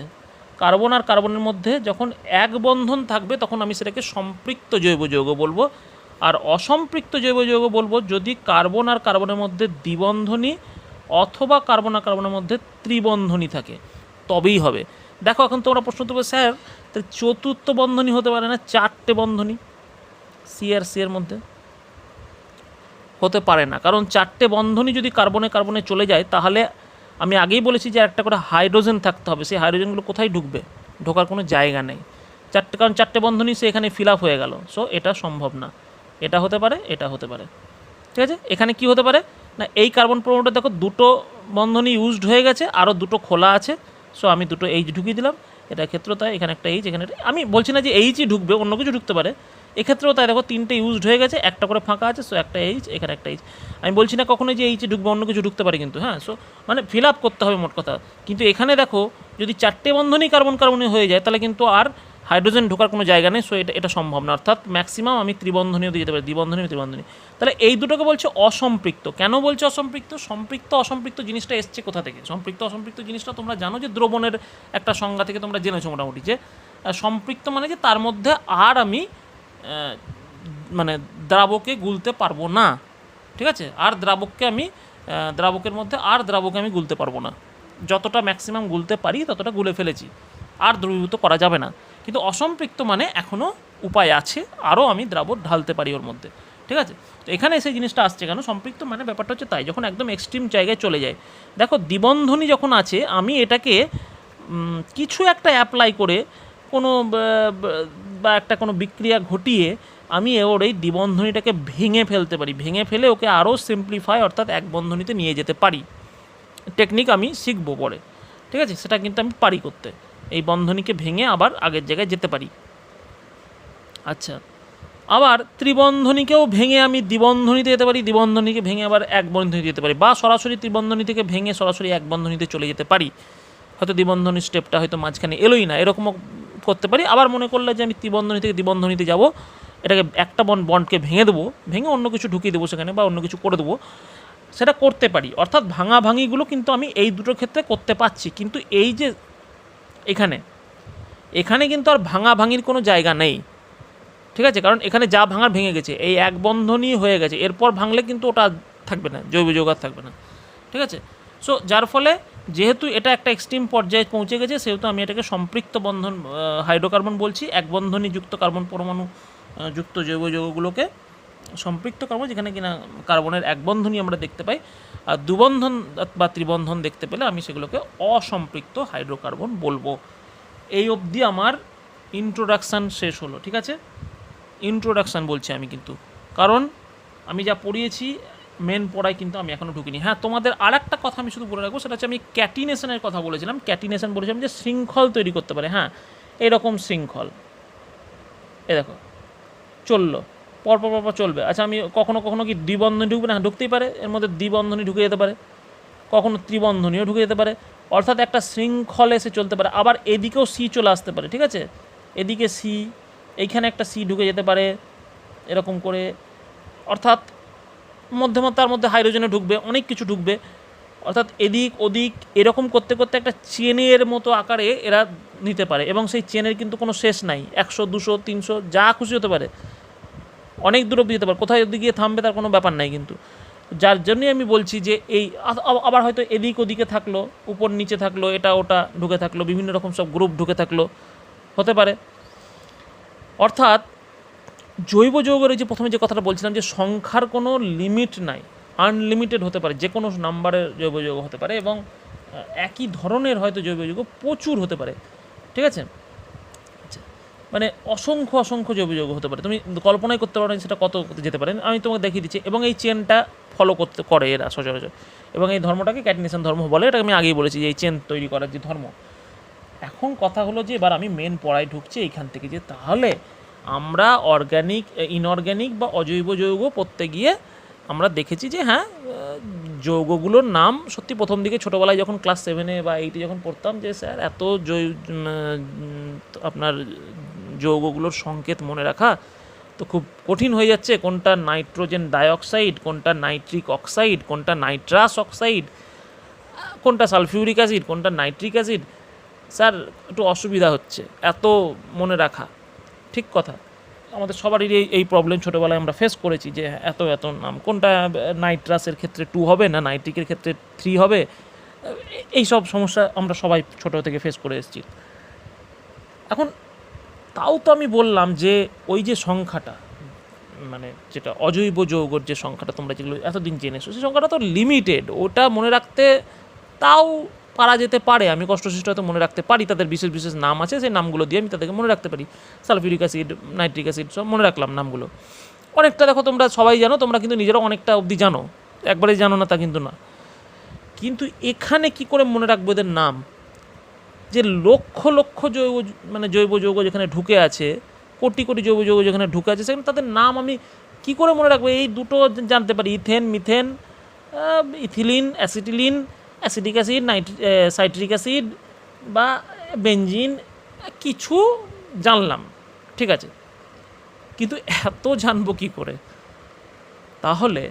কার্বন আর কার্বনের মধ্যে যখন এক বন্ধন থাকবে তখন আমি সেটাকে সম্পৃক্ত জৈব যৌগ বলবো। আর অসম্পৃক্ত জৈব যৌগ বলবো যদি কার্বন আর কার্বনের মধ্যে দ্বিবন্ধনী অথবা কার্বন আর কার্বনের মধ্যে ত্রিবন্ধনী থাকে, তবেই হবে। দেখো এখন তোমরা প্রশ্ন করবে, স্যার তাহলে চতুর্থ বন্ধনী হতে পারে না, 4টে বন্ধনী সি আর সি এর মধ্যে হতে পারে না, কারণ 4টে বন্ধনী যদি কার্বনে কার্বনে চলে যায় তাহলে আমি আগেই বলেছি যে একটা করে হাইড্রোজেন থাকতে হবে, সেই হাইড্রোজেনগুলো কোথায় ঢুকবে, ঢোকার কোনো জায়গা নেই। কারণ 4টে বন্ধনী সে এখানে ফিল আপ হয়ে গেল, সো এটা সম্ভব না। এটা হতে পারে, এটা হতে পারে, ঠিক আছে। এখানে কি হতে পারে না, এই কার্বন পরমাণুটা দেখো দুটো বন্ধনী ইউজড হয়ে গেছে, আরও দুটো খোলা আছে, সো আমি দুটো H ঢুকিয়ে দিলাম, এটা ক্ষেত্র তাই, এখানে একটা H, এখানে আমি বলছি না যে Hই ঢুকবে, অন্য কিছু ঢুকতে পারে, এক্ষেত্রেও তাই, দেখো 3টে ইউজড হয়ে গেছে, একটা করে ফাঁকা আছে, সো একটা এইচ, এখানে একটা এইচ। আমি বলছি না কখনোই যে এইচে ঢুকবে, অন্য কিছু ঢুকতে পারে কিন্তু, হ্যাঁ। সো মানে ফিল আপ করতে হবে মোট কথা। কিন্তু এখানে দেখো যদি 4টে বন্ধনই কার্বন কার্বনে হয়ে যায় তাহলে কিন্তু আর হাইড্রোজেন ঢোকার কোনো জায়গা নেই। সো এটা সম্ভব না, অর্থাৎ ম্যাক্সিমাম আমি ত্রিবন্ধনীও দিয়ে যেতে পারি, দ্বিবন্ধনী ত্রিবন্ধনী। তাহলে এই দুটোকে বলছে অসম্পৃক্ত। কেন বলছে অসম্পৃক্ত? সম্পৃক্ত অসম্পৃক্ত জিনিসটা এসছে কোথা থেকে? সম্পৃক্ত অসম্পৃক্ত জিনিসটা তোমরা জানো যে দ্রবণের একটা সংজ্ঞা থেকে তোমরা জেনেছো মোটামুটি, যে সম্পৃক্ত মানে যে তার মধ্যে আর আমি মানে দ্রাবকে গুলতে পারবো না, ঠিক আছে? আর দ্রাবককে আমি দ্রাবকের মধ্যে আর দ্রাবকে আমি গুলতে পারবো না, যতটা ম্যাক্সিমাম গুলতে পারি ততটা গুলে ফেলেছি, আর দ্রবীভূত করা যাবে না। কিন্তু অসম্পৃক্ত মানে এখনও উপায় আছে, আরও আমি দ্রাবক ঢালতে পারি ওর মধ্যে, ঠিক আছে? তো এখানে সেই জিনিসটা আসছে কেন? সম্পৃক্ত মানে ব্যাপারটা হচ্ছে তাই, যখন একদম এক্সট্রিম জায়গায় চলে যায়। দেখো দ্বিবন্ধনী যখন আছে, আমি এটাকে কিছু একটা অ্যাপ্লাই করে কোনো বা একটা কোনো বিক্রিয়া ঘটিয়ে আমি ওর এই দ্বিবন্ধনীটাকে ভেঙে ফেলতে পারি, ভেঙে ফেলে ওকে আরও সিম্পলিফাই অর্থাৎ এক বন্ধনীতে নিয়ে যেতে পারি। টেকনিক আমি শিখবো পরে, ঠিক আছে? সেটা কিন্তু আমি পারি করতে, এই বন্ধনীকে ভেঙে আবার আগের জায়গায় যেতে পারি। আচ্ছা, আবার ত্রিবন্ধনীকেও ভেঙে আমি দ্বিবন্ধনীতে যেতে পারি, দ্বিবন্ধনীকে ভেঙে আবার এক বন্ধনীতে যেতে পারি, বা সরাসরি ত্রিবন্ধনী থেকে ভেঙে সরাসরি এক বন্ধনীতে চলে যেতে পারি। হয়তো দ্বিবন্ধনীর স্টেপটা হয়তো মাঝখানে এলোই না, এরকমও করতে পারি। আবার মনে করলে যে আমি ত্রিবন্ধনী থেকে দ্বিবন্ধনীতে যাব, এটাকে একটা বন্ডকে ভেঙে দেবো, ভেঙে অন্য কিছু ঢুকিয়ে দেবো সেখানে, বা অন্য কিছু করে দেবো, সেটা করতে পারি। অর্থাৎ ভাঙাভাঙিগুলো কিন্তু আমি এই দুটোর ক্ষেত্রে করতে পারছি। কিন্তু এই যে এখানে কিন্তু আর ভাঙাভাঙির কোনো জায়গা নেই, ঠিক আছে? কারণ এখানে যা ভাঙার ভেঙে গেছে, এই এক বন্ধনই হয়ে গেছে, এরপর ভাঙলে কিন্তু ওটা থাকবে না, জৈব যৌগ আর থাকবে না, ঠিক আছে? সো যার ফলে যেহেতু এটা একটা এক্সট্রিম পর্যায়ে পৌঁছে গেছে, সেহেতু আমি এটাকে সম্পৃক্ত বন্ধন হাইড্রোকার্বন বলছি। এক বন্ধনী যুক্ত কার্বন পরমাণু যুক্ত জৈব যৌগগুলোকে সম্পৃক্ত কার্বন, যেখানে কিনা কার্বনের এক বন্ধনই আমরা দেখতে পাই, আর দুবন্ধন বা ত্রিবন্ধন দেখতে পেলে আমি সেগুলোকে অসম্পৃক্ত হাইড্রোকার্বন বলবো। এই অবধি আমার ইন্ট্রোডাকশান শেষ হলো, ঠিক আছে? ইন্ট্রোডাকশান বলছি আমি কিন্তু, কারণ আমি যা পড়িয়েছি মেন পড়ায় কিন্তু আমি এখনও ঢুকিনি। হ্যাঁ, তোমাদের আর একটা কথা আমি শুধু বলে রাখবো, সেটা হচ্ছে আমি ক্যাটিনেশনের কথা বলেছিলাম। ক্যাটিনেশন বলেছিলাম যে শৃঙ্খল তৈরি করতে পারে। হ্যাঁ, এরকম শৃঙ্খল, এ দেখো চললো, পরপর চলবে। আচ্ছা, আমি কখনো কখনো কি দ্বিবন্ধনী ঢুকবে না? ঢুকতেই পারে, এর মধ্যে দ্বিবন্ধনী ঢুকে যেতে পারে, কখনো ত্রিবন্ধনীও ঢুকে যেতে পারে, অর্থাৎ একটা শৃঙ্খলে এসে চলতে পারে। আবার এদিকেও সি চলে আসতে পারে, ঠিক আছে? এদিকে সি, এইখানে একটা সি ঢুকে যেতে পারে, এরকম করে, অর্থাৎ তার মধ্যে হাইড্রোজেনে ঢুকবে, অনেক কিছু ঢুকবে, অর্থাৎ এদিক ওদিক এরকম করতে করতে একটা চেনের মতো আকারে এরা নিতে পারে। এবং সেই চেনের কিন্তু কোনো শেষ নাই, 100, 200, 300 যা খুশি হতে পারে, অনেক দূর অব্দি যেতে পারে, কোথায় অব্দি গিয়ে থামবে তার কোনো ব্যাপার নাই। কিন্তু যার জন্যই আমি বলছি যে এই আবার হয়তো এদিক ওদিকে থাকলো, উপর নিচে থাকলো, এটা ওটা ঢুকে থাকলো, বিভিন্ন রকম সব গ্রুপ ঢুকে থাকলো, হতে পারে। অর্থাৎ জৈব যৌগের যে প্রথমে যে কথাটা বলছিলাম, যে সংখ্যার কোনো লিমিট নাই, আনলিমিটেড হতে পারে, যে কোনো নাম্বারের জৈব যৌগ হতে পারে, এবং একই ধরনের হয়তো জৈব যৌগ প্রচুর হতে পারে, ঠিক আছে? আচ্ছা, মানে অসংখ্য অসংখ্য জৈব যৌগ হতে পারে, তুমি কল্পনাই করতে পারো সেটা কত যেতে পারে। আমি তোমাকে দেখিয়ে দিচ্ছি, এবং এই চেনটা ফলো করে এরা সচরাচর, এবং এই ধর্মটাকে ক্যাটিনেশন ধর্ম বলে। এটা আমি আগেই বলেছি যে এই চেন তৈরি করার যে ধর্ম। এখন কথা হলো যে এবার আমি মেন পড়ায় ঢুকছি এইখান থেকে, যে তাহলে আমরা অর্গ্যানিক, ইনঅর্গ্যানিক বা অজৈব যৌগ পড়তে গিয়ে আমরা দেখেছি যে হ্যাঁ, যৌগগুলোর নাম সত্যি প্রথম দিকে ছোটোবেলায় যখন ক্লাস 7-এ বা 8-এ যখন পড়তাম, যে স্যার এত আপনার যৌগগুলোর সংকেত মনে রাখা তো খুব কঠিন হয়ে যাচ্ছে, কোনটা নাইট্রোজেন ডাইঅক্সাইড, কোনটা নাইট্রিক অক্সাইড, কোনটা নাইট্রাস অক্সাইড, কোনটা সালফিউরিক অ্যাসিড, কোনটা নাইট্রিক অ্যাসিড, স্যার একটু অসুবিধা হচ্ছে এত মনে রাখা। ঠিক কথা, আমাদের সবারই এই প্রবলেম ছোটোবেলায় আমরা ফেস করেছি, যে এত এত নাম, কোনটা নাইট্রাসের ক্ষেত্রে 2 হবে না নাইট্রিকের ক্ষেত্রে 3 হবে, এই সব সমস্যা আমরা সবাই ছোটো থেকে ফেস করে এসেছি। এখন তাও তো আমি বললাম যে ওই যে সংখ্যাটা, মানে যেটা অজৈব যৌগর যে সংখ্যাটা তোমরা যেগুলো এতদিন জেনেছো, সেই সংখ্যাটা তো লিমিটেড, ওটা মনে রাখতে তাও পারা যেতে পারে। আমি কষ্টসৃষ্ট হয়তো মনে রাখতে পারি, তাদের বিশেষ বিশেষ নাম আছে, সেই নামগুলো দিয়ে আমি তাদেরকে মনে রাখতে পারি। সালফিউরিক অ্যাসিড, নাইট্রিক অ্যাসিড সব মনে রাখলাম নামগুলো। অনেকটা দেখো তোমরা সবাই জানো, তোমরা কিন্তু নিজেরাও অনেকটা অবধি জানো, একবারে জানো না তা কিন্তু না। কিন্তু এখানে কি করে মনে রাখবো এদের নাম? যে লক্ষ লক্ষ জৈব যৌগ যেখানে ঢুকে আছে, কোটি কোটি জৈব যৌগ যেখানে ঢুকে আছে সেখানে তাদের নাম আমি কী করে মনে রাখবো? এই দুটো জানতে পারি, ethane, methane, ethylene, acetylene, acetic acid, citric acid বা বেঞ্জিন, কিছু জানলাম, ঠিক আছে, কিন্তু এত জানবো কী করে? তাহলে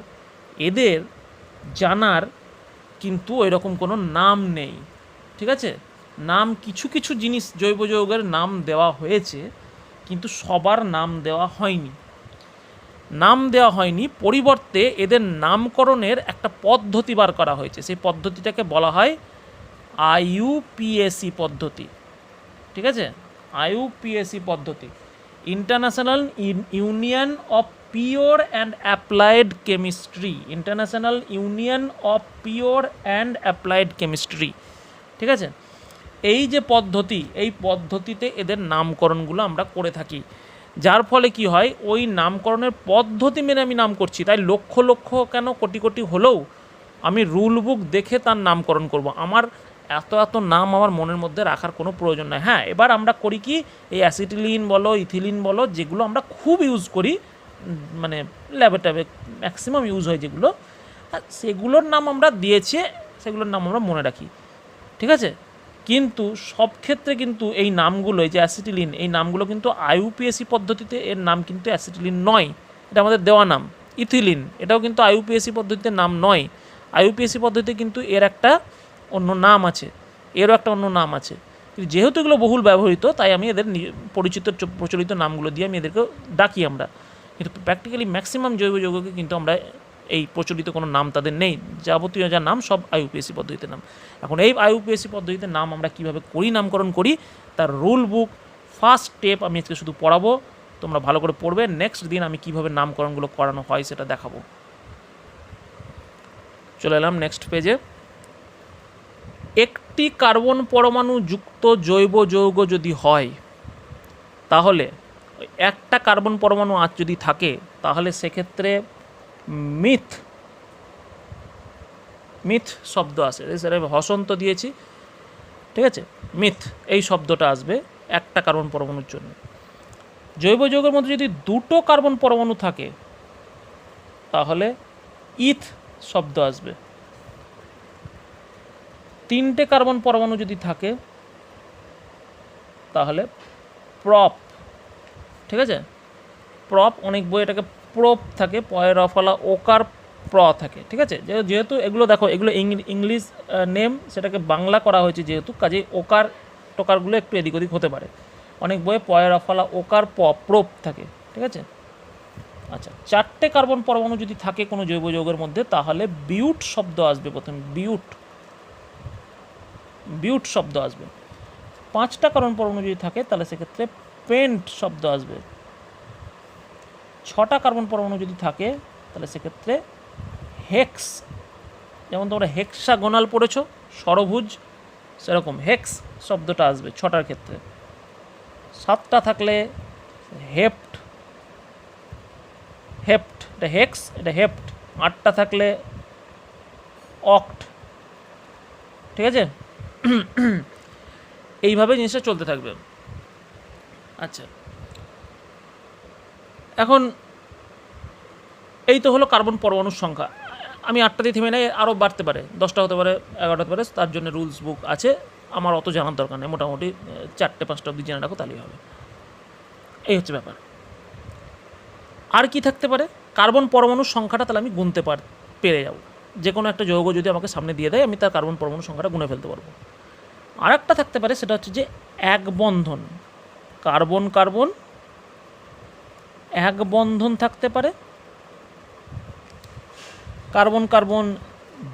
এদের জানার কিন্তু এরকম কোনো নাম নেই, ঠিক আছে? নাম কিছু কিছু জিনিস জৈব যৌগের নাম দেওয়া হয়েছে, কিন্তু সবার নাম দেওয়া হয়নি। পরিবর্তে এদের নামকরণের একটা পদ্ধতি বার করা হয়েছে। সেই পদ্ধতিটাকে বলা হয় IUPAC পদ্ধতি, ঠিক আছে? IUPAC পদ্ধতি, international union of pure and applied chemistry, international union of pure and applied chemistry, ঠিক আছে? এই যে পদ্ধতি, এই পদ্ধতিতে এদের নামকরণগুলো আমরা করে থাকি, যার ফলে কি হয়, ওই নামকরণের পদ্ধতি মেনে আমি নাম করছি, তাই লক্ষ লক্ষ কেন কোটি কোটি হলেও আমি রুল বুক দেখে তার নামকরণ করব। আমার এত নাম আমার মনের মধ্যে রাখার কোনো প্রয়োজন নাই। হ্যাঁ, এবার আমরা করি কি, এই অ্যাসিটিলিন বলো, ইথিলিন বলো, যেগুলো আমরা খুব ইউজ করি, মানে ল্যাবে ট্যাবে ম্যাক্সিমাম ইউজ হয় যেগুলো, সেগুলোর নাম আমরা দিয়েছি, সেগুলোর নাম আমরা মনে রাখি, ঠিক আছে? কিন্তু সব ক্ষেত্রে কিন্তু এই নামগুলো, এই যে অ্যাসিটিলিন, এই নামগুলো কিন্তু IUPAC পদ্ধতিতে এর নাম কিন্তু অ্যাসিটিলিন নয়, এটা আমাদের দেওয়া নাম। ইথিলিন, এটাও কিন্তু IUPAC পদ্ধতিতে নাম নয়। IUPAC পদ্ধতিতে কিন্তু এর একটা অন্য নাম আছে, এরও একটা অন্য নাম আছে, কিন্তু যেহেতু এগুলো বহুল ব্যবহৃত, তাই আমি এদের পরিচিত প্রচলিত নামগুলো দিয়ে আমি এদেরকে ডাকি আমরা। কিন্তু প্র্যাকটিক্যালি ম্যাক্সিমাম জৈব যৌগকে কিন্তু আমরা এই প্রচলিত কোনো নাম তাদের নেই, যাবতীয় যা নাম সব IUPAC পদ্ধতিতে নাম। এখন এই IUPAC পদ্ধতিতে নাম আমরা কীভাবে করি, নামকরণ করি, তার রুল বুক ফার্স্ট স্টেপ আমি আজকে শুধু পড়াবো, তোমরা ভালো করে পড়বে। নেক্সট দিন আমি কীভাবে নামকরণগুলো করানো হয় সেটা দেখাবো। চলে এলাম নেক্সট পেজে। একটি কার্বন পরমাণু যুক্ত জৈব যৌগ যদি হয়, তাহলে একটা কার্বন পরমাণু আজ যদি থাকে, তাহলে সেক্ষেত্রে মিথ শব্দ আসে। স্যার হসন্ত দিয়েছি, ঠিক আছে, মিথ এই শব্দটা আসবে একটা কার্বন পরমাণুর জন্য। জৈব যৌগের মধ্যে যদি দুটো কার্বন পরমাণু থাকে, তাহলে ইথ শব্দ আসবে। তিনটে কার্বন পরমাণু যদি থাকে, তাহলে প্রপ, ঠিক আছে? প্রপ, অনেক বই এটাকে প্রপ থাকে, পয়ের রফলা ওকার প্র থাকে, ঠিক আছে? যেহেতু এগুলো দেখো, এগুলো ইংলিশ নেম, সেটাকে বাংলা করা হয়েছে যেহেতু, কাজেই ওকার টোকারগুলো একটু এদিক ওদিক হতে পারে। অনেক বইয়ে পয়ের রফলা ওকার প্রপ থাকে, ঠিক আছে? আচ্ছা, চারটে কার্বন পরমাণু যদি থাকে কোনো জৈব যৌগের মধ্যে, তাহলে বিউট শব্দ আসবে প্রথমে, বিউট শব্দ আসবে। পাঁচটা কার্বন পরমাণু যদি থাকে, তাহলে সেক্ষেত্রে পেন্ট শব্দ আসবে। ছটা কার্বন পরমাণু যদি থাকে, তাহলে সেক্ষেত্রে হেক্স, যেমন তোমরা হেক্সাগোনাল পড়েছ, ষড়ভুজ, সেরকম হেক্স শব্দটা আসবে ছটার ক্ষেত্রে। সাতটা থাকলে হেপ্ট, এটা হেক্স, এটা হেপ্ট। আটটা থাকলে অক্ট, ঠিক আছে? এইভাবে জিনিসটা চলতে থাকবে। আচ্ছা, এখন এই তো হলো কার্বন পরমাণুর সংখ্যা। আমি 8টা দিয়ে থেমে নেই, আরও বাড়তে পারে, 10টা হতে পারে, 11টা হতে পারে, তার জন্য রুলস বুক আছে, আমার অত জানার দরকার নেই। মোটামুটি 4টে-5টা অবধি জেনে রাখো, তাহলেই হবে। এই হচ্ছে ব্যাপার। আর কি থাকতে পারে? কার্বন পরমাণুর সংখ্যাটা তাহলে আমি গুনতে পেরে যাব। যে কোনো একটা যৌগ যদি আমাকে সামনে দিয়ে দেয়, আমি তার কার্বন পরমাণুর সংখ্যাটা গুনে ফেলতে পারবো। আর একটা থাকতে পারে, সেটা হচ্ছে যে এক বন্ধন, কার্বন কার্বন এক বন্ধন থাকতে পারে, কার্বন কার্বন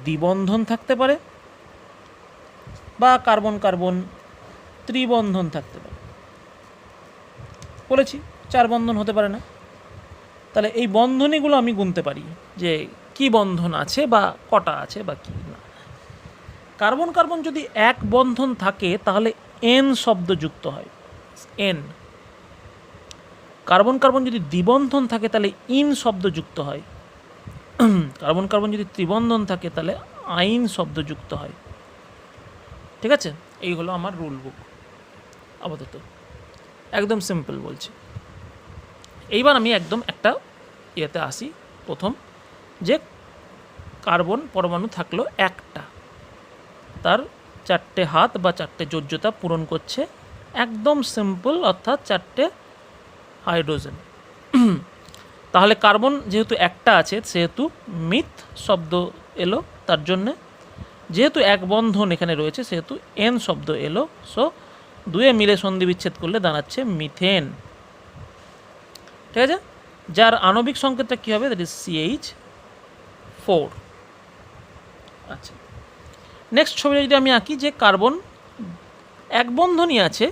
দ্বিবন্ধন থাকতে পারে, বা কার্বন কার্বন ত্রিবন্ধন থাকতে পারে। বলেছি 4 বন্ধন হতে পারে না। তাহলে এই বন্ধনীগুলো আমি গুনতে পারি যে কি বন্ধন আছে বা কটা আছে বা কি না। কার্বন কার্বন যদি এক বন্ধন থাকে, তাহলে এন শব্দ যুক্ত হয়, এন। কার্বন কার্বন যদি দ্বিবন্ধন থাকে, তাহলে ইন শব্দ যুক্ত হয়। কার্বন কার্বন যদি ত্রিবন্ধন থাকে, তাহলে আইন শব্দ যুক্ত হয়, ঠিক আছে? এই হলো আমার রুল বুক। আপাতত একদম সিম্পল বলছি। এইবার আমি একদম একটা ইয়েতে আসি, প্রথম যে কার্বন পরমাণু থাকলো একটা, তার 4টে হাত বা 4টে যোজ্যতা পূরণ করছে, একদম সিম্পল, অর্থাৎ 4টে হাইড্রোজেন। তাহলে কার্বন যেহেতু একটা আছে সেহেতু মিথ শব্দ এলো তার জন্যে, যেহেতু এক বন্ধন এখানে রয়েছে সেহেতু এন শব্দ এলো, সো দুয়ে মিলে সন্ধি বিচ্ছেদ করলে দাঁড়াচ্ছে মিথেন। ঠিক আছে, যার আণবিক সংকেতটা কী হবে, দ্যাট ইজ CH4। আচ্ছা, নেক্সট ছবিটা যদি আমি আঁকি, যে কার্বন এক বন্ধনই আছে,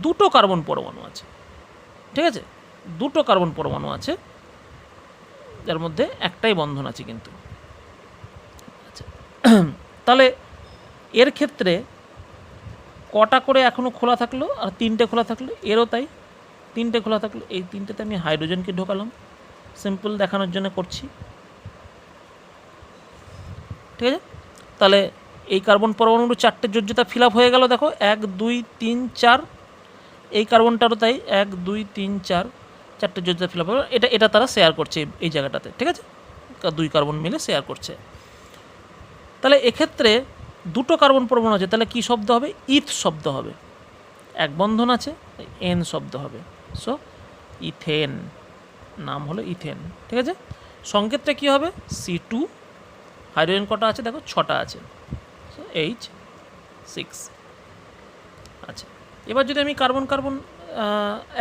দুটো কার্বন পরমাণু আছে। ঠিক আছে, দুটো কার্বন পরমাণু আছে, যার মধ্যে একটাই বন্ধন আছে কিন্তু। আচ্ছা, তাহলে এর ক্ষেত্রে কটা করে এখনও খোলা থাকলো, আর 3টে খোলা থাকলো, এরও তাই 3টে খোলা থাকলো। এই 3টেতে আমি হাইড্রোজেনকে ঢোকালাম, সিম্পল দেখানোর জন্য করছি। ঠিক আছে, তাহলে এই কার্বন পরমাণুর 4টে যোজ্যতা ফিল আপ হয়ে গেল। দেখো 1 2 3 4, এই কার্বনটারও তাই 1 2 3 4, 4টে যোজ্যতা ফিল আপ হলো। এটা তারা শেয়ার করছে এই জায়গাটাতে। ঠিক আছে, 2 কার্বন মিলে শেয়ার করছে। তাহলে এক্ষেত্রে দুটো কার্বন পরমাণু আছে, তাহলে কী শব্দ হবে, ইথ শব্দ হবে। এক বন্ধন আছে, এন শব্দ হবে, সো ইথেন, নাম হলো ইথেন। ঠিক আছে, সংকেতটা কী হবে, C2, হাইড্রোজেন কটা আছে দেখো 6টা আছে, সো H6। আচ্ছা, এবার যদি আমি কার্বন কার্বন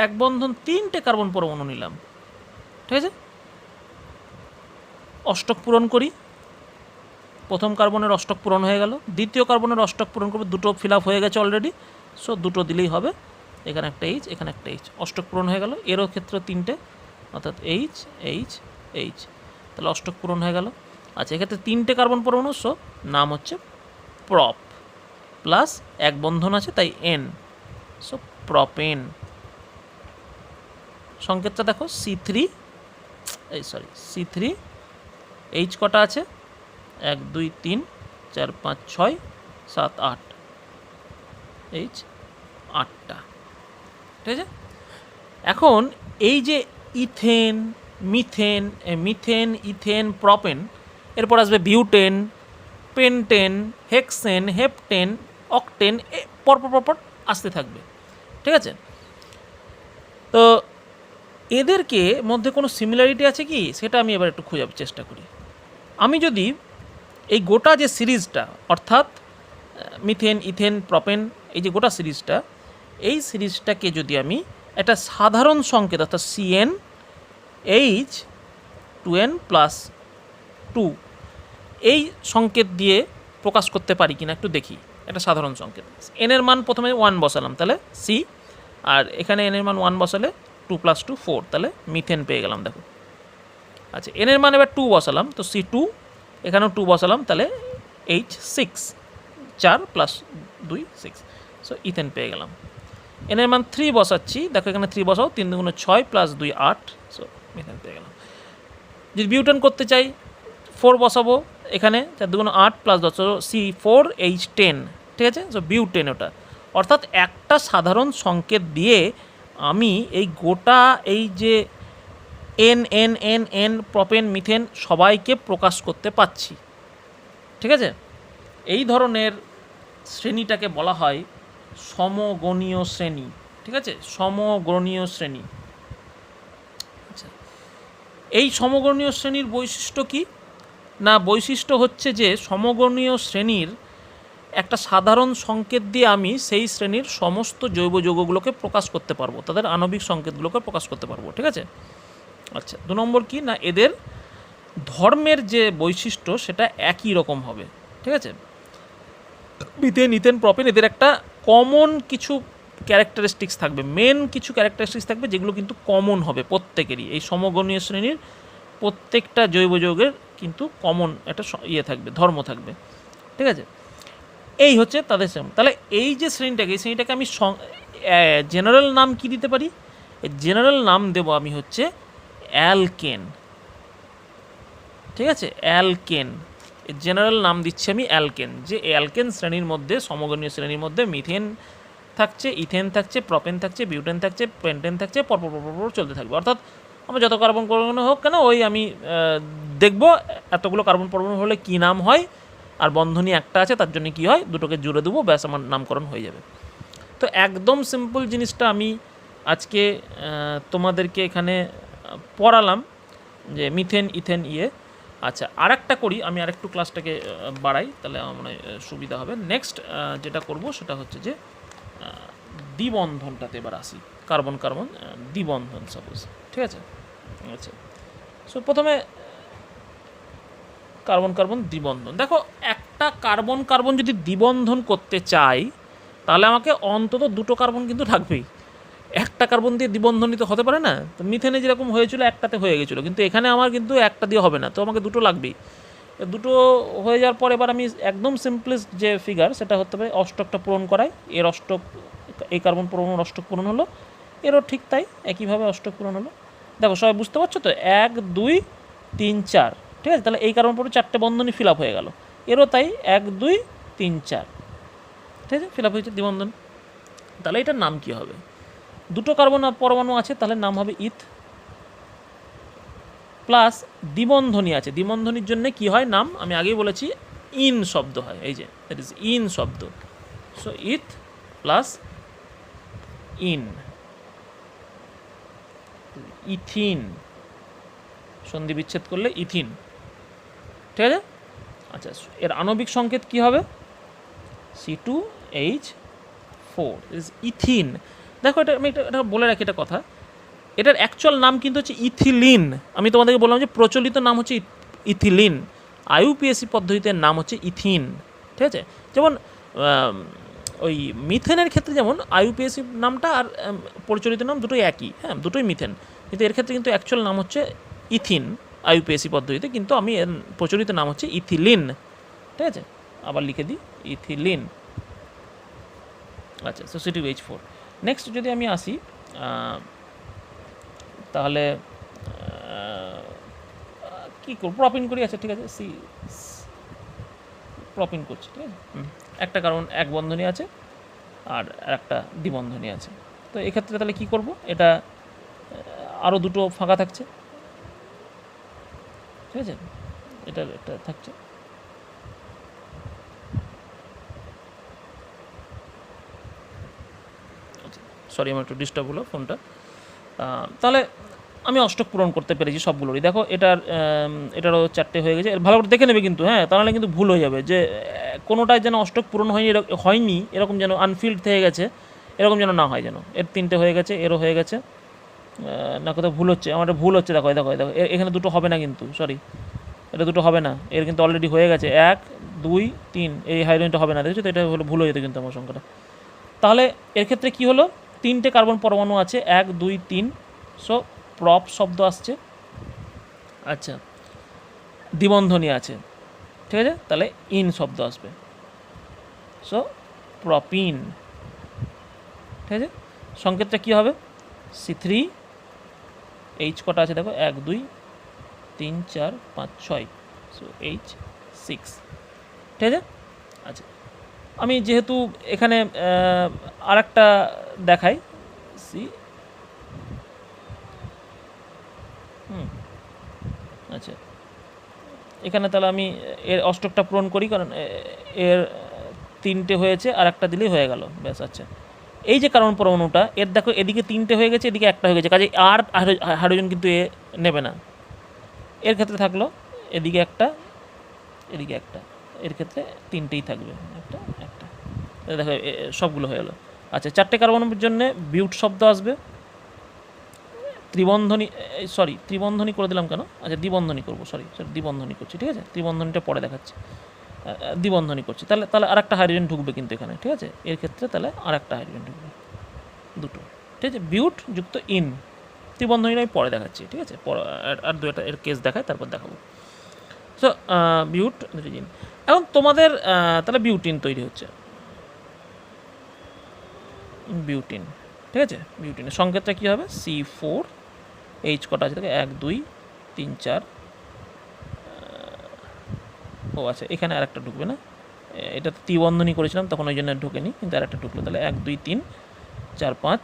এক বন্ধন 3টে কার্বন পরমাণু নিলাম, ঠিক আছে, অষ্টক পূরণ করি। প্রথম কার্বনের অষ্টক পূরণ হয়ে গেল, দ্বিতীয় কার্বনের অষ্টক পূরণ করবে, দুটো ফিল আপ হয়ে গেছে অলরেডি, সো দুটো দিলেই হবে। এখানে একটা H, এখানে একটা H, অষ্টক পূরণ হয়ে গেল। এরও ক্ষেত্রে 3টে, অর্থাৎ H H H, তাহলে অষ্টক পূরণ হয়ে গেল। আচ্ছা, এক্ষেত্রে 3টে কার্বন পরমাণু, সো নাম হচ্ছে প্রপ, প্লাস এক বন্ধন আছে তাই N, সো প্রপেন। সংকেতটা দেখো C3, C3, H কটা আছে, 1 2 3 4 5 6 7 8, H 8টা। ঠিক আছে, এখন এই যে ethane, methane, methane, ethane, propane, এরপর আসবে butane, pentane, hexane, heptane, octane, পরপর আসতে থাকবে। ঠিক আছে, তো এদেরকে মধ্যে কোনো সিমিলারিটি আছে কি, সেটা আমি এবার একটু খোঁজার চেষ্টা করি। আমি যদি এই গোটা যে সিরিজটা, অর্থাৎ মিথেন, ইথেন, প্রপেন, এই যে গোটা সিরিজটা, এই সিরিজটাকে যদি আমি একটা সাধারণ সংকেত, অর্থাৎ CN H 2N+2, এই সংকেত দিয়ে প্রকাশ করতে পারি কিনা একটু দেখি। একটা সাধারণ সংকেত, N এর মান প্রথমে 1 বসালাম, তাহলে C, আর এখানে N এর মান 1 বসালে 2 + 2 4, তাহলে মিথেন পেয়ে গেলাম। দেখো, আচ্ছা, N এর মান এবার 2 বসালাম, তো C2, এখানেও 2 বসালাম, তাহলে H6, 4 + 2 6, সো ইথেন পেয়ে গেলাম। N এর মান 3 বসাচ্ছি, দেখো এখানে 3 বসাও, 3 × 6 + 2 8, সো মিথেন পেয়ে গেলাম। যদি বিউটেন করতে চাই 4 বসাবো, এখানে 4 × 8 + 10, C4H10। ঠিক আছে, সো বিউটেন ওটা। অর্থাৎ একটা সাধারণ সংকেত দিয়ে আমি এই গোটা এই যে N N N N, propane, methane সবাইকে প্রকাশ করতে পারছি। ঠিক আছে, এই ধরনের শ্রেণীটাকে বলা হয় সমগণীয় শ্রেণী। ঠিক আছে, সমগণীয় শ্রেণী। আচ্ছা, এই সমগণীয় শ্রেণীর বৈশিষ্ট্য কি না, বৈশিষ্ট্য হচ্ছে যে সমগণীয় শ্রেণীর একটা সাধারণ সংকেত দিয়ে আমি সেই শ্রেণীর সমস্ত জৈব যৌগগুলোকে প্রকাশ করতে পারবো, তাদের আণবিক সংকেতগুলোকে প্রকাশ করতে পারবো। ঠিক আছে, আচ্ছা, 2 নম্বর কি না, এদের ধর্মের যে বৈশিষ্ট্য সেটা একই রকম হবে। ঠিক আছে, মিথেন, ইথেন, প্রপেন, এদের একটা কমন কিছু ক্যারেক্টারিস্টিক্স থাকবে, মেন কিছু ক্যারেক্টারিস্টিক্স থাকবে, যেগুলো কিন্তু কমন হবে প্রত্যেকেরই। এই সমগণীয় শ্রেণীর প্রত্যেকটা জৈব যৌগের কিন্তু কমন একটা থাকবে, ধর্ম থাকবে। ঠিক আছে, এই হচ্ছে তাদের শ্রেণী। তাহলে এই যে শ্রেণীটাকে, এই শ্রেণীটাকে আমি জেনারেল নাম কি দিতে পারি, জেনারেল নাম দেব আমি হচ্ছে অ্যালকেন। ঠিক আছে, অ্যালকেন, জেনারেল নাম দিচ্ছি আমি অ্যালকেন। যে অ্যালকেন শ্রেণীর মধ্যে, সমগণীয় শ্রেণীর মধ্যে মিথেন, থাকছে, ইথেন থাকছে, প্রপেন থাকছে, বিউটেন থাকছে, পেন্টেন থাকছে, পরপর চলতে থাকবে। অর্থাৎ আমার যত কার্বন পরমাণু হোক কেন, ওই আমি দেখব এতগুলো কার্বন পরমাণু হলে কী নাম হয়, আর বন্ধনী একটা আছে তার জন্য কী হয়, দুটোকে জুড়ে দেবো, ব্যাস আমার নামকরণ হয়ে যাবে। তো একদম সিম্পল জিনিসটা আমি আজকে তোমাদেরকে এখানে পড়ালাম, যে মিথেন, ইথেন, আচ্ছা আর একটা করি, আমি আরেকটু ক্লাসটাকে বাড়াই, তাহলে আমার মনে হয় সুবিধা হবে। নেক্সট যেটা করব সেটা হচ্ছে যে দ্বিবন্ধনটাতে এবার আসি, কার্বন কার্বন দ্বিবন্ধন সাপোজ, ঠিক আছে। আচ্ছা, সো প্রথমে কার্বন কার্বন দ্বিবন্ধন। দেখো, একটা কার্বন কার্বন যদি দ্বিবন্ধন করতে চাই, তাহলে আমাকে অন্তত দুটো কার্বন কিন্তু থাকবেই। একটা কার্বন দিয়ে দ্বিবন্ধনিত হতে পারে না। তো মিথেনে যেরকম হয়েছিল একটাতে হয়ে গেছিলো, কিন্তু এখানে আমার কিন্তু একটা দিয়ে হবে না, তো আমাকে দুটো লাগবেই। দুটো হয়ে যাওয়ার পর এবার আমি একদম সিম্পলেস্ট যে ফিগার সেটা হতে পারে অষ্টকটা পূরণ করাই। এর অষ্টক, এই কার্বন পরমাণুর অষ্টক পূরণ হলো, এরও ঠিক তাই একইভাবে অষ্টক পূরণ হলো। দেখো সবাই বুঝতে পারছো তো, 1 2 3 4, ঠিক আছে। তাহলে এই কার্বন পরমাণু 4টে বন্ধনী ফিল আপ হয়ে গেল, এরও তাই 1 2 3 4, ঠিক আছে, ফিল আপ হয়েছে দ্বিবন্ধন। তাহলে এটার নাম কী হবে? দুটো কার্বন পরমাণু আছে, তাহলে নাম হবে ইথ, প্লাস দ্বিবন্ধনী আছে, দ্বিবন্ধনীর জন্য কি হয় নাম, আমি আগেই বলেছি ইন শব্দ হয়, এই যে দ্যাট ইজ ইন শব্দ। সো ইথ প্লাস ইন, ইথিন, সন্ধি বিচ্ছেদ করলে ইথিন, ঠিক আছে। আচ্ছা, এর আণবিক সংকেত কি হবে? C2H4 is ethene. দেখো, এটা আমি এটা বলে রাখি, এটা কথা, এটার অ্যাকচুয়াল নাম কিন্তু হচ্ছে ইথিলিন। আমি তোমাদেরকে বললাম যে প্রচলিত নাম হচ্ছে ইথিলিন, IUPAC পদ্ধতিতে নাম হচ্ছে ইথিন, ঠিক আছে। যেমন ওই মিথেনের ক্ষেত্রে যেমন IUPAC নামটা আর প্রচলিত নাম দুটোই একই, হ্যাঁ, দুটোই মিথেন, কিন্তু এর ক্ষেত্রে কিন্তু অ্যাকচুয়াল নাম হচ্ছে ইথিন IUPAC পদ্ধতিতে, কিন্তু আমি এর প্রচলিত নাম হচ্ছে ইথিলিন, ঠিক আছে। আবার লিখে দিই ইথিলিন। আচ্ছা, সো C2H4। নেক্সট যদি আমি আসি, তাহলে কী করব, প্রপিন করি। আচ্ছা ঠিক আছে, প্রপিন করছি, ঠিক আছে। একটা কারণ এক বন্ধনী আছে আর একটা দ্বিবন্ধনী আছে, তো এক্ষেত্রে তাহলে কী করব, এটা আরও দুটো ফাঁকা থাকছে, ঠিক আছে, এটা থাকছে। আচ্ছা, সরি, আমার একটু ডিস্টার্ব হলো ফোনটা। তাহলে আমি অষ্টক পূরণ করতে পেরেছি সবগুলোরই। দেখো, এটারও 4টে হয়ে গেছে, ভালো করে দেখে নেবে কিন্তু, হ্যাঁ, তাহলে কিন্তু ভুল হয়ে যাবে, যে কোনোটাই যেন অষ্টক পূরণ হয়নি এরকম যেন আনফিল্ড থেকে গেছে, এরকম যেন না হয়, যেন এর 3টে হয়ে গেছে, এরও হয়ে গেছে, না কোথাও ভুল হচ্ছে, আমার ভুল হচ্ছে। দেখো দেখো দেখো, এখানে দুটো হবে না কিন্তু, সরি, এটা দুটো হবে না, এর কিন্তু অলরেডি হয়ে গেছে 1 2 3, এই হাইড্রোজেনটা হবে না, দেখেছো তো, এটা হলো ভুল হয়ে যেত কিন্তু আমার সংখ্যাটা। তাহলে এর ক্ষেত্রে কি হলো, 3টে কার্বন পরমাণু আছে, 1 2 3, সো প্রপ শব্দ আসছে। আচ্ছা, দ্বিবন্ধনী আছে, ঠিক আছে, তাহলে ইন শব্দ আসবে, সো প্রপিন, ঠিক আছে। সংকেতটা কী হবে? C3H কটা আছে দেখো, 1 2 3 4 5 6, সো H6, ঠিক আছে। আচ্ছা, আমি যেহেতু এখানে আর একটা দেখাই, আচ্ছা, এখানে তাহলে আমি এর অষ্টকটা পূরণ করি, কারণ এর 3টে হয়েছে, আর একটা দিলেই হয়ে গেল, ব্যাস। আচ্ছা, এই যে কার্বন পরমাণুটা, এর দেখো এদিকে 3টে হয়ে গেছে, এদিকে একটা হয়ে গেছে, কাজে আর হাইড্রোজেন কিন্তু এ নেবে না। এর ক্ষেত্রে থাকলো এদিকে একটা, এদিকে একটা, এর ক্ষেত্রে 3টেই থাকবে, একটা একটা, দেখো সবগুলো হয়ে গেলো। আচ্ছা, 4টে কার্বনের জন্য বিউট শব্দ আসবে, ত্রিবন্ধনী, সরি ত্রিবন্ধনী করে দিলাম কেন, আচ্ছা দ্বিবন্ধনী করবো, সরি দ্বিবন্ধনী করছি, ঠিক আছে, ত্রিবন্ধনীটা পরে দেখাচ্ছি, দ্বিবন্ধনী করছি। তাহলে আর একটা হাইড্রোজেন ঢুকবে কিন্তু এখানে, ঠিক আছে, এর ক্ষেত্রে তাহলে আর একটা হাইড্রোজেন ঢুকবে, দুটো, ঠিক আছে, বিউট যুক্ত ইন। ত্রিবন্ধনীটা আমি পরে দেখাচ্ছি, ঠিক আছে, আর দুটো এর কেস দেখায়, তারপর দেখাবো। So বিউট in. এখন তোমাদের তাহলে বিউটিন তৈরি হচ্ছে, বিউটিন, ঠিক আছে। বিউটিনের সংকেতটা কী হবে? C4H কটা আছে দেখো, 1 2 3 4, ও আচ্ছা, এখানে আর একটা ঢুকবে না, এটা ত্রিবন্ধনী করেছিলাম তখন ওই জন্য ঢোকেনি, কিন্তু আর একটা ঢুকলো। তাহলে 1 2 3 4 5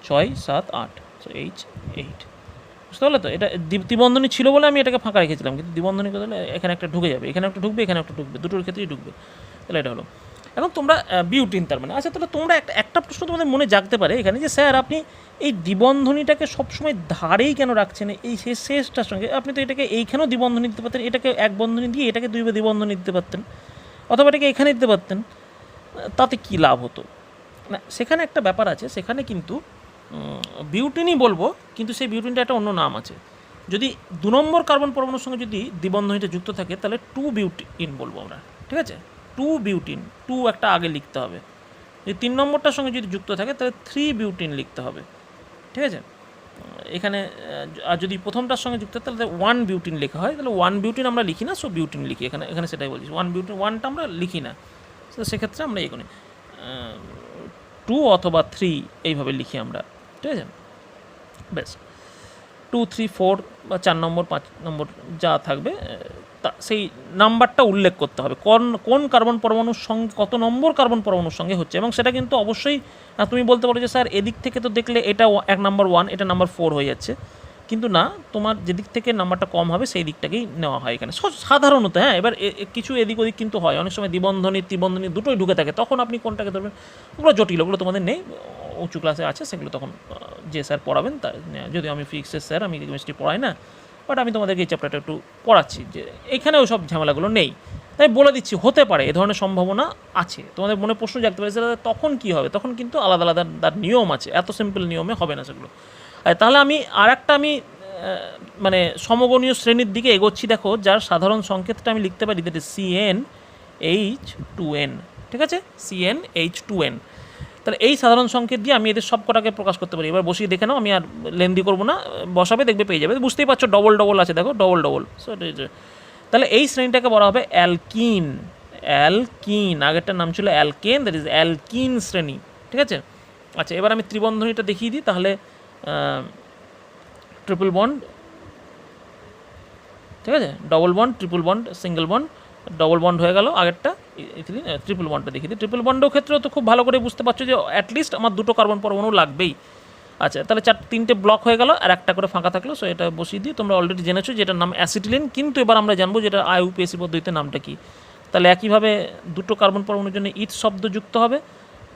6 7 8, সো H8, বুঝতে পারলে তো? এটা দ্বিবন্ধনী ছিল বলে আমি এটাকে ফাঁকা রেখেছিলাম, কিন্তু দ্বিবন্ধনী করলে এখানে একটা ঢুকে যাবে, এখানে একটা ঢুকবে, এখানে একটা ঢুকবে, দুটোর ক্ষেত্রেই ঢুকবে। তাহলে এটা হলো। এখন তোমরা বিউটিন তার মানে, আচ্ছা তাহলে তোমরা একটা প্রশ্ন তোমাদের মনে জাগতে পারে এখানে, যে স্যার আপনি এই দ্বিবন্ধনীটাকে সবসময় ধারেই কেন রাখছেন এই শেষটার সঙ্গে? আপনি তো এটাকে এইখানেও দ্বিবন্ধনী দিতে পারতেন, এটাকে এক বন্ধনী দিয়ে এটাকে 2 দ্বিবন্ধনী দিতে পারতেন, অথবা এটাকে এখানে দিতে পারতেন, তাতে কী লাভ হতো? না, সেখানে একটা ব্যাপার আছে, সেখানে কিন্তু বিউটিনই বলবো, কিন্তু সেই বিউটিনটা একটা অন্য নাম আছে। যদি 2 নম্বর কার্বন পরমাণুর সঙ্গে যদি দ্বিবন্ধনীটা যুক্ত থাকে তাহলে 2 বিউটিন বলবো আমরা, ঠিক আছে? 2 বিউটিন, 2 একটা আগে লিখতে হবে। যদি 3 নম্বরটার সঙ্গে যদি যুক্ত থাকে তাহলে 3 বিউটিন লিখতে হবে, ঠিক আছে? এখানে আর যদি প্রথমটার সঙ্গে যুক্ত হয় তাহলে 1 বিউটিন লেখা হয়, তাহলে 1 বিউটিন আমরা লিখি না, সো বিউটিন লিখি এখানে সেটাই বলছি, 1 বিউটিন, 1টা আমরা লিখি না, তো সেক্ষেত্রে আমরা এই করি 2 অথবা 3 এইভাবে লিখি আমরা, ঠিক আছে? বেশ, 2 3 4 বা 4 নম্বর 5 নম্বর যা থাকবে তা সেই নাম্বারটা উল্লেখ করতে হবে, কোন কার্বন পরমাণুর সঙ্গে কত নম্বর কার্বন পরমাণুর সঙ্গে হচ্ছে। এবং সেটা কিন্তু অবশ্যই তুমি বলতে পারো যে স্যার এদিক থেকে তো দেখলে এটা এক নাম্বার 1, এটা নাম্বার 4 হয়ে যাচ্ছে, কিন্তু না, তোমার যেদিক থেকে নাম্বারটা কম হবে সেই দিকটাকেই নেওয়া হয় এখানে সাধারণত। হ্যাঁ, এবার কিছু এদিক ওদিক কিন্তু হয়, অনেক সময় দ্বিবন্ধনী ত্রিবন্ধনী দুটোই ঢুকে থাকে, তখন আপনি কোনটাকে ধরবেন, ওগুলো জটিল, ওগুলো তোমাদের নেই, উঁচু ক্লাসে আছে, সেগুলো তখন যে স্যার পড়াবেন তার, যদিও আমি ফিজিক্সের স্যার, আমি কেমিস্ট্রি পড়াই না, বাট আমি তোমাদেরকে এই চ্যাপ্টারটা একটু পড়াচ্ছি, যে এখানেও সব ঝামেলাগুলো নেই, তাই বলে দিচ্ছি হতে পারে এ ধরনের সম্ভাবনা আছে। তোমাদের মনে প্রশ্ন জাগতে পারে স্যার তখন কী হবে, তখন কিন্তু আলাদা আলাদা তার নিয়ম আছে, এত সিম্পল নিয়মে হবে না সেগুলো। তাহলে আমি আর একটা মানে সমগণীয় শ্রেণীর দিকে এগোচ্ছি, দেখো, যার সাধারণ সংকেতটা আমি লিখতে পারি, দ্যাট ইজ CnH2n, ঠিক আছে? CnH2n, তাহলে এই সাধারণ সংকেত দিয়ে আমি এদের সব কটাকে প্রকাশ করতে পারি। এবার বসিয়ে দেখে নাও, আমি আর লেন্দি করবো না, বসাবে দেখবে পেয়ে যাবে, বুঝতেই পারছো ডবল ডবল আছে, দেখো ডবল ডবল, সো তাহলে এই শ্রেণীটাকে বলা হবে অ্যালকিন। আগেরটার নাম ছিল অ্যালকেন, দ্যাট ইজ অ্যালকিন শ্রেণী, ঠিক আছে? আচ্ছা, এবার আমি ত্রিবন্ধনীটা দেখিয়ে দিই, তাহলে ট্রিপল বন্ড, ঠিক আছে, double bond, triple bond, single bond, double bond হয়ে গেল আগেরটা, ট্রিপল বন্ডটা দেখিয়ে দিই। ট্রিপল বন্ডের ক্ষেত্রেও তো খুব ভালো করে বুঝতে পারছো যে অ্যাটলিস্ট আমার 2টো কার্বন পরমাণু লাগবেই। আচ্ছা, তাহলে 3টে ব্লক হয়ে গেল, আর একটা করে ফাঁকা থাকলো, সো এটা বসিয়ে দিই। তোমরা অলরেডি জেনেছো যে এটার নাম অ্যাসিটিলিন, কিন্তু এবার আমরা জানবো যে এটা IUPAC পদ্ধতিতে নামটা কী। তাহলে একইভাবে 2টো কার্বন পরমাণুর জন্য ইথ শব্দ যুক্ত হবে,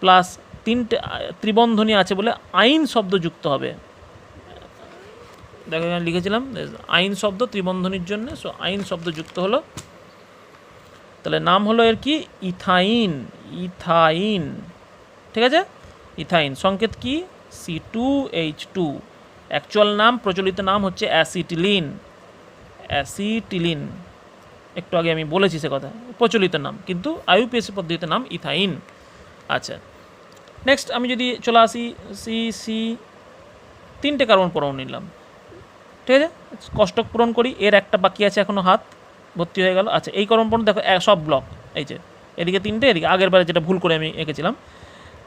প্লাস 3টে ত্রিবন্ধনী আছে বলে আইন শব্দ যুক্ত হবে। দেখো এখানে লিখেছিলাম আইন শব্দ ত্রিবন্ধনীর জন্য, সো আইন শব্দ যুক্ত হলো, তাহলে নাম হলো এর কি, ইথাইন, ঠিক আছে? ইথাইন, সংকেত কি, C2H2, অ্যাকচুয়াল নাম, প্রচলিত নাম হচ্ছে অ্যাসিটিলিন, একটু আগে আমি বলেছি সে কথা, প্রচলিত নাম, কিন্তু IUPAC পদ্ধতিতে নাম ইথাইন। আচ্ছা, নেক্সট আমি যদি চলে আসি সি 3টে কার্বন পরমাণু নিলাম, ঠিক আছে? কষ্টক পূরণ করি, এর একটা বাকি আছে এখনও, হাত ভর্তি হয়ে গেল। আচ্ছা, এই কার্বন পরমাণু দেখো সব ব্লক, এই যে এদিকে 3টে, এদিকে আগের বারে যেটা ভুল করে আমি এঁকেছিলাম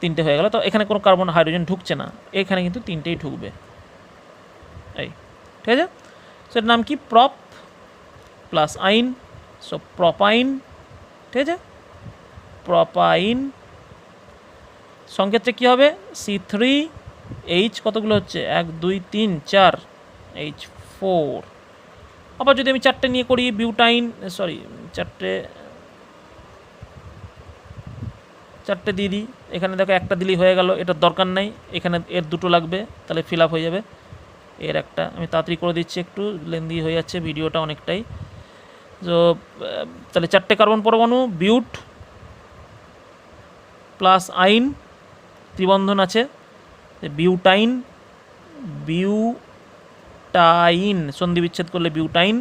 3টে হয়ে গেল, তো এখানে কোনো কার্বন হাইড্রোজেন ঢুকছে না, এখানে কিন্তু 3টেই ঢুকবে, এই, ঠিক আছে? সেটার নাম কি, প্রপ প্লাস আইন, সো প্রপাইন, ঠিক আছে? প্রপাইন, সংকেতটা কী হবে, C3H, কতগুলো হচ্ছে, 1 2 3 4, H4। আবার যদি আমি 4টে নিয়ে করি, বিউটাইন, সরি 4টে দিয়ে দিই, এখানে দেখো একটা দিলেই হয়ে গেল, এটার দরকার নাই, এখানে এর 2টো লাগবে, তাহলে ফিল আপ হয়ে যাবে। এর একটা আমি তাড়াতাড়ি করে দিচ্ছি, একটু লেন্দি হয়ে যাচ্ছে ভিডিওটা অনেকটাই। তো তাহলে 4টে কার্বন পরমাণু, বিউট প্লাস আইন, ত্রিবন্ধন আছে, বিউটাইন, সন্ধি বিচ্ছেদ করলে বিউটাইন।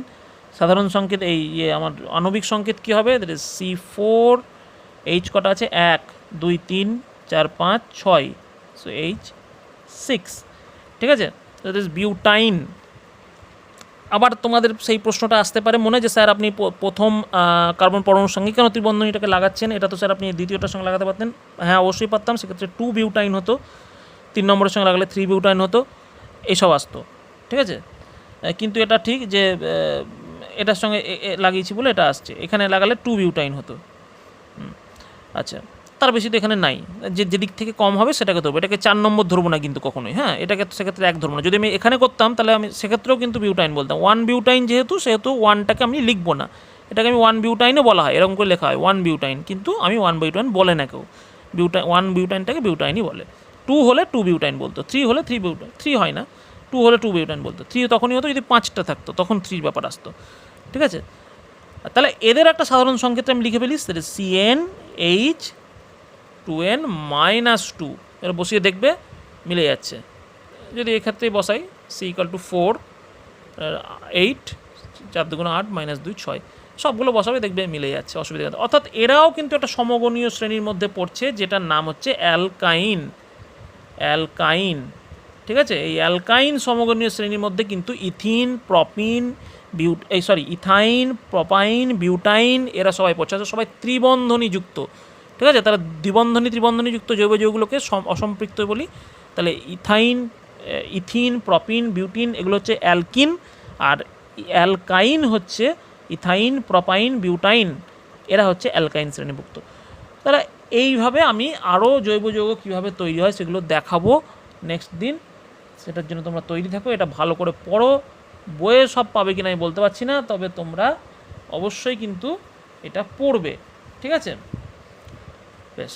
সাধারণ সংকেত এই আমার আণবিক সংকেত কী হবে, দ্যাট ইজ C4H, কটা আছে, 1 2 3 4 5 6, সো H6, ঠিক আছে? That is butyne. আবার তোমাদের সেই প্রশ্নটা আসতে পারে মনে, যে স্যার আপনি প্রথম কার্বন পরমাণুর সঙ্গে কেন ত্রিবন্ধনীটাকে লাগাচ্ছেন, এটা তো স্যার আপনি দ্বিতীয়টার সঙ্গে লাগাতে পারতেন। হ্যাঁ, অবশ্যই পারতাম, সেক্ষেত্রে 2 বিউটাইন হতো, 3 নম্বরের সঙ্গে লাগালে 3 বিউটাইন হতো, এইসব আসতো, ঠিক আছে? কিন্তু এটা ঠিক যে এটার সঙ্গে লাগিয়েছি বলে এটা আসছে, এখানে লাগালে 2 বিউটাইন হতো, আচ্ছা, তার বেশি তো এখানে নাই, যেদিক থেকে কম হবে সেটাকে ধরবো, এটাকে 4 নম্বর ধরবো না কিন্তু কখনোই, হ্যাঁ, এটাকে সেক্ষেত্রে 1 ধরবো না। যদি আমি এখানে করতাম তাহলে আমি সেক্ষেত্রেও কিন্তু বিউটাইন বলতাম, 1 বিউটাইন সেহেতু 1টাকে আমি লিখবো না, এটাকে আমি 1 বিউটাইনও বলা হয়, এরকম করে লেখা হয় 1 বিউটাইন, কিন্তু আমি 1 বিউটাইন বলে না কেউ, 1 বিউটাইনটাকে বিউটাইনই বলে। 2 হলে 2 বিউটাইন বলতো, 3 হলে 3 বিউটাইন, 3 হয় না, 2 হলে 2 বিউটাইন বলতো, 3 তখনই হতো যদি 5টা থাকতো, তখন 3 ব্যাপার আসতো, ঠিক আছে। তাহলে এদের একটা সাধারণ সংকেত আমি লিখে ফেলি, সেটা CnH 2n-2, এবার বসিয়ে দেখবে মিলে যাচ্ছে। যদি এক্ষেত্রে বসাই C = 4, 8, 4 × 8 - 2 6, সবগুলো বসাবে দেখবে মিলে যাচ্ছে, অসুবিধা নেই। অর্থাৎ এরাও কিন্তু একটা সমগণীয় শ্রেণীর মধ্যে পড়ছে, যেটার নাম হচ্ছে অ্যালকাইন। ঠিক আছে, এই অ্যালকাইন সমগণীয় শ্রেণীর মধ্যে কিন্তু ইথিন, প্রপিন, ইথাইন, প্রপাইন, বিউটাইন এরা সবাই পড়ছে, সবাই ত্রিবন্ধনীযুক্ত, ঠিক আছে। তারা ত্রিবন্ধনীযুক্ত জৈব যৌগগুলোকে অসম্পৃক্ত বলি। তাহলে ইথিন, প্রপিন, বিউটিন এগুলো হচ্ছে অ্যালকিন, আর অ্যালকাইন হচ্ছে ইথাইন, প্রপাইন, বিউটাইন, এরা হচ্ছে অ্যালকাইন শ্রেণীভুক্ত। তাহলে এইভাবে আমি আরও জৈব যৌগ কীভাবে তৈরি হয় সেগুলো দেখাবো নেক্সট দিন, সেটার জন্য তোমরা তৈরি থাকো, এটা ভালো করে পড়ো। বইয়ে সব পাবে কিনা আমি বলতে পারছি না, তবে তোমরা অবশ্যই কিন্তু এটা পড়বে, ঠিক আছে, বেশ।